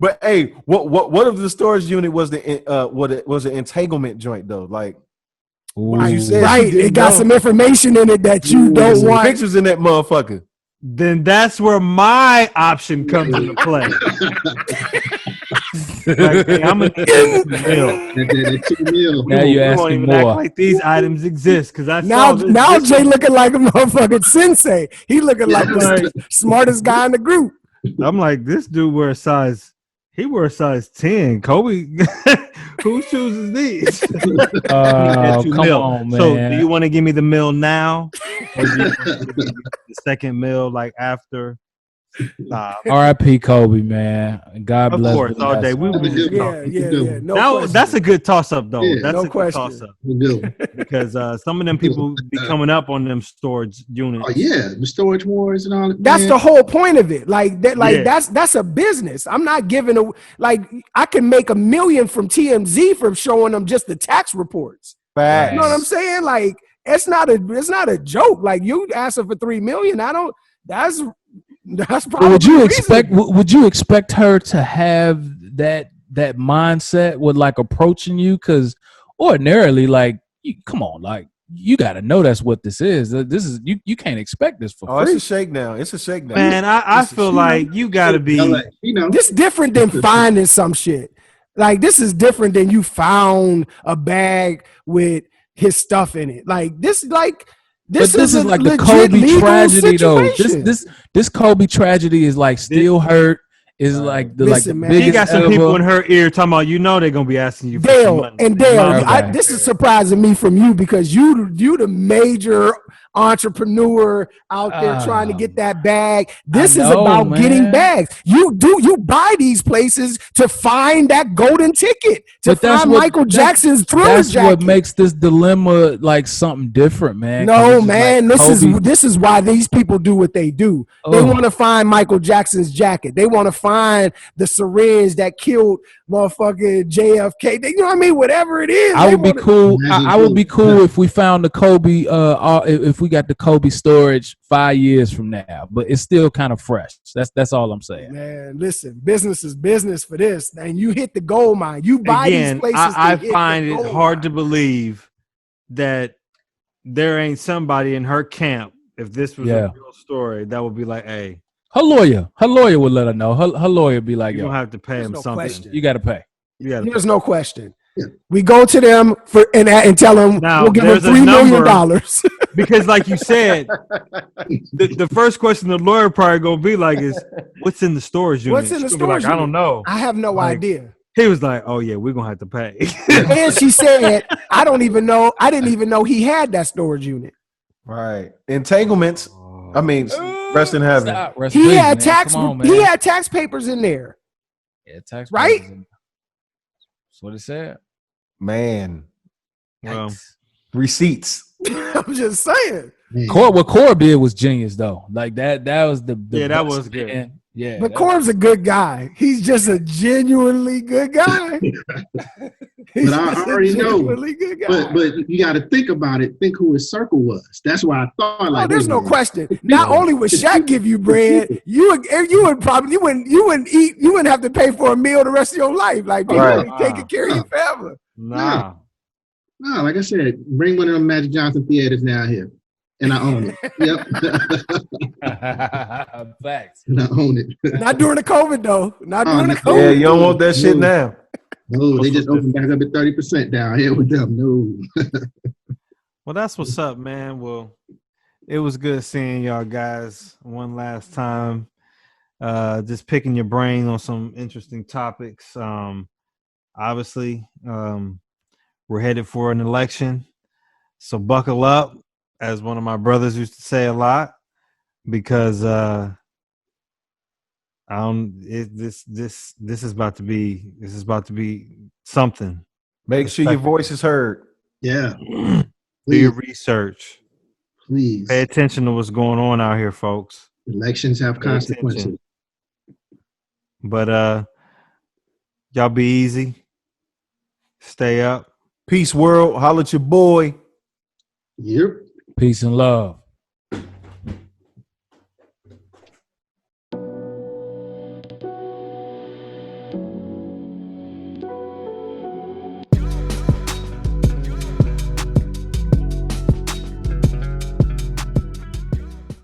But hey, what if the storage unit was an entanglement joint though? Like, you said, Right, it got some information in it that you don't want. Pictures in that motherfucker. Then that's where my option comes into play. Like, hey, I'm gonna need That $2 million. Now you we won't asking even act more. like these items exist because I Now saw this Jay looking like a motherfucking sensei. He looking like the smartest guy in the group. I'm like, this dude wears size. He wears size 10. Kobe, whose shoes is these? Oh, $2 come mil. on, man. So, do you want to give me the mill now, or do you want to give me the second mill like after? Nah, R.I.P. Kobe, man. God of bless. course, all day. We That's a good talk. one. Yeah. No question. That's a good toss up though. Yeah, That's no a good question. toss up Good. because some of them people be coming up on them storage units. Oh yeah, the storage wars and all that. That's man. the whole point of it. Like that. Like Yeah. that's a business. I'm not giving I can make $1 million from TMZ from showing them just the tax reports. Facts. You know what I'm saying? Like it's not a joke. Like you asking for $3 million. That's probably. Would you expect her to have that mindset with like approaching you? Because ordinarily, like, come on, like you got to know that's what this is. This is you can't expect this for free. It's a shakedown. It's a shakedown. Man, I feel like you gotta be. This different than finding some shit. Like this is different than you found a bag with his stuff in it. Like this, This is like the Kobe legal tragedy, though. situation. This Kobe tragedy is like still hurt is like the Listen, man. biggest She got some ever. people in her ear talking about, they're gonna be asking you for some Dale money. and Dale, Okay. this is surprising me from you because you the major entrepreneur out there trying to get that bag. This is know, about getting man. bags. You buy these places to find that golden ticket, to But that's find what- Michael Jackson's Thriller That's jacket. what makes this dilemma like something different, man. 'Cause No, it's just man, like Kobe- this is why these people do what they do. They Ugh. want to find Michael Jackson's jacket. They want to find the syringe that killed motherfucking JFK. You know what I mean? Whatever it is. I would be cool. Imagine I would be too. cool if we found the Kobe. If we got the Kobe storage 5 years from now, but it's still kind of fresh. That's all I'm saying. Man, listen, business is business for this. And you hit the gold mine. You buy Again, these places. I to hit find the it gold hard mine. to believe that there ain't somebody in her camp, if this was Yeah. a real story, that would be like, hey, Her lawyer would let her know. Her lawyer would be like, you're yo, gonna have to pay There's him no something. question. you got to pay. You gotta There's no question. Yeah. We go to them and tell them Now, we'll give them there's a $3 million. number- Because like you said, the first question the lawyer probably gonna be like is, what's in the storage unit? What's in the She's gonna be storage like, I don't unit? know. I have no Like- idea. He was like, oh yeah, we're gonna have to pay. And she said, I didn't even know he had that storage unit. Right. Entanglements. I mean, rest in heaven. Stop. Rest He please, had man. tax Come on, man. he had tax papers in there. Yeah, tax Right? papers. That's what it said. Man. Well, Yikes. Receipts. I'm just saying. Man. What Corb did was genius, though. Like that was the Yeah, that best was good. man. Yeah, But that Corb's a good guy. He's just a genuinely good guy. He's But I just a already know. genuinely good guy. But you got to think about it. Think who his circle was. That's why I thought like. Oh, there's wait a no minute. question. Not only would Shaq give you bread, you wouldn't have to pay for a meal the rest of your life. Like people Right. be taking care of you forever. nah. No, like I said, bring one of them Magic Johnson theaters down here, and I own it. Yep, Facts. and I own it. Not during the COVID though. Not Oh, during the no. COVID. Yeah, you don't want that shit now. No, they just opened back up at 30% down here with them. No. Well, that's what's up, man. Well, it was good seeing y'all guys one last time. Just picking your brain on some interesting topics. Obviously, we're headed for an election, so buckle up, as one of my brothers used to say a lot, because this is about to be something. Make sure your voice is heard. Yeah. Do Please, your research. please. Pay attention to what's going on out here, folks. Elections have Pay attention. consequences. But y'all be easy. Stay up. Peace, world. Holla at your boy. Yep. Peace and love.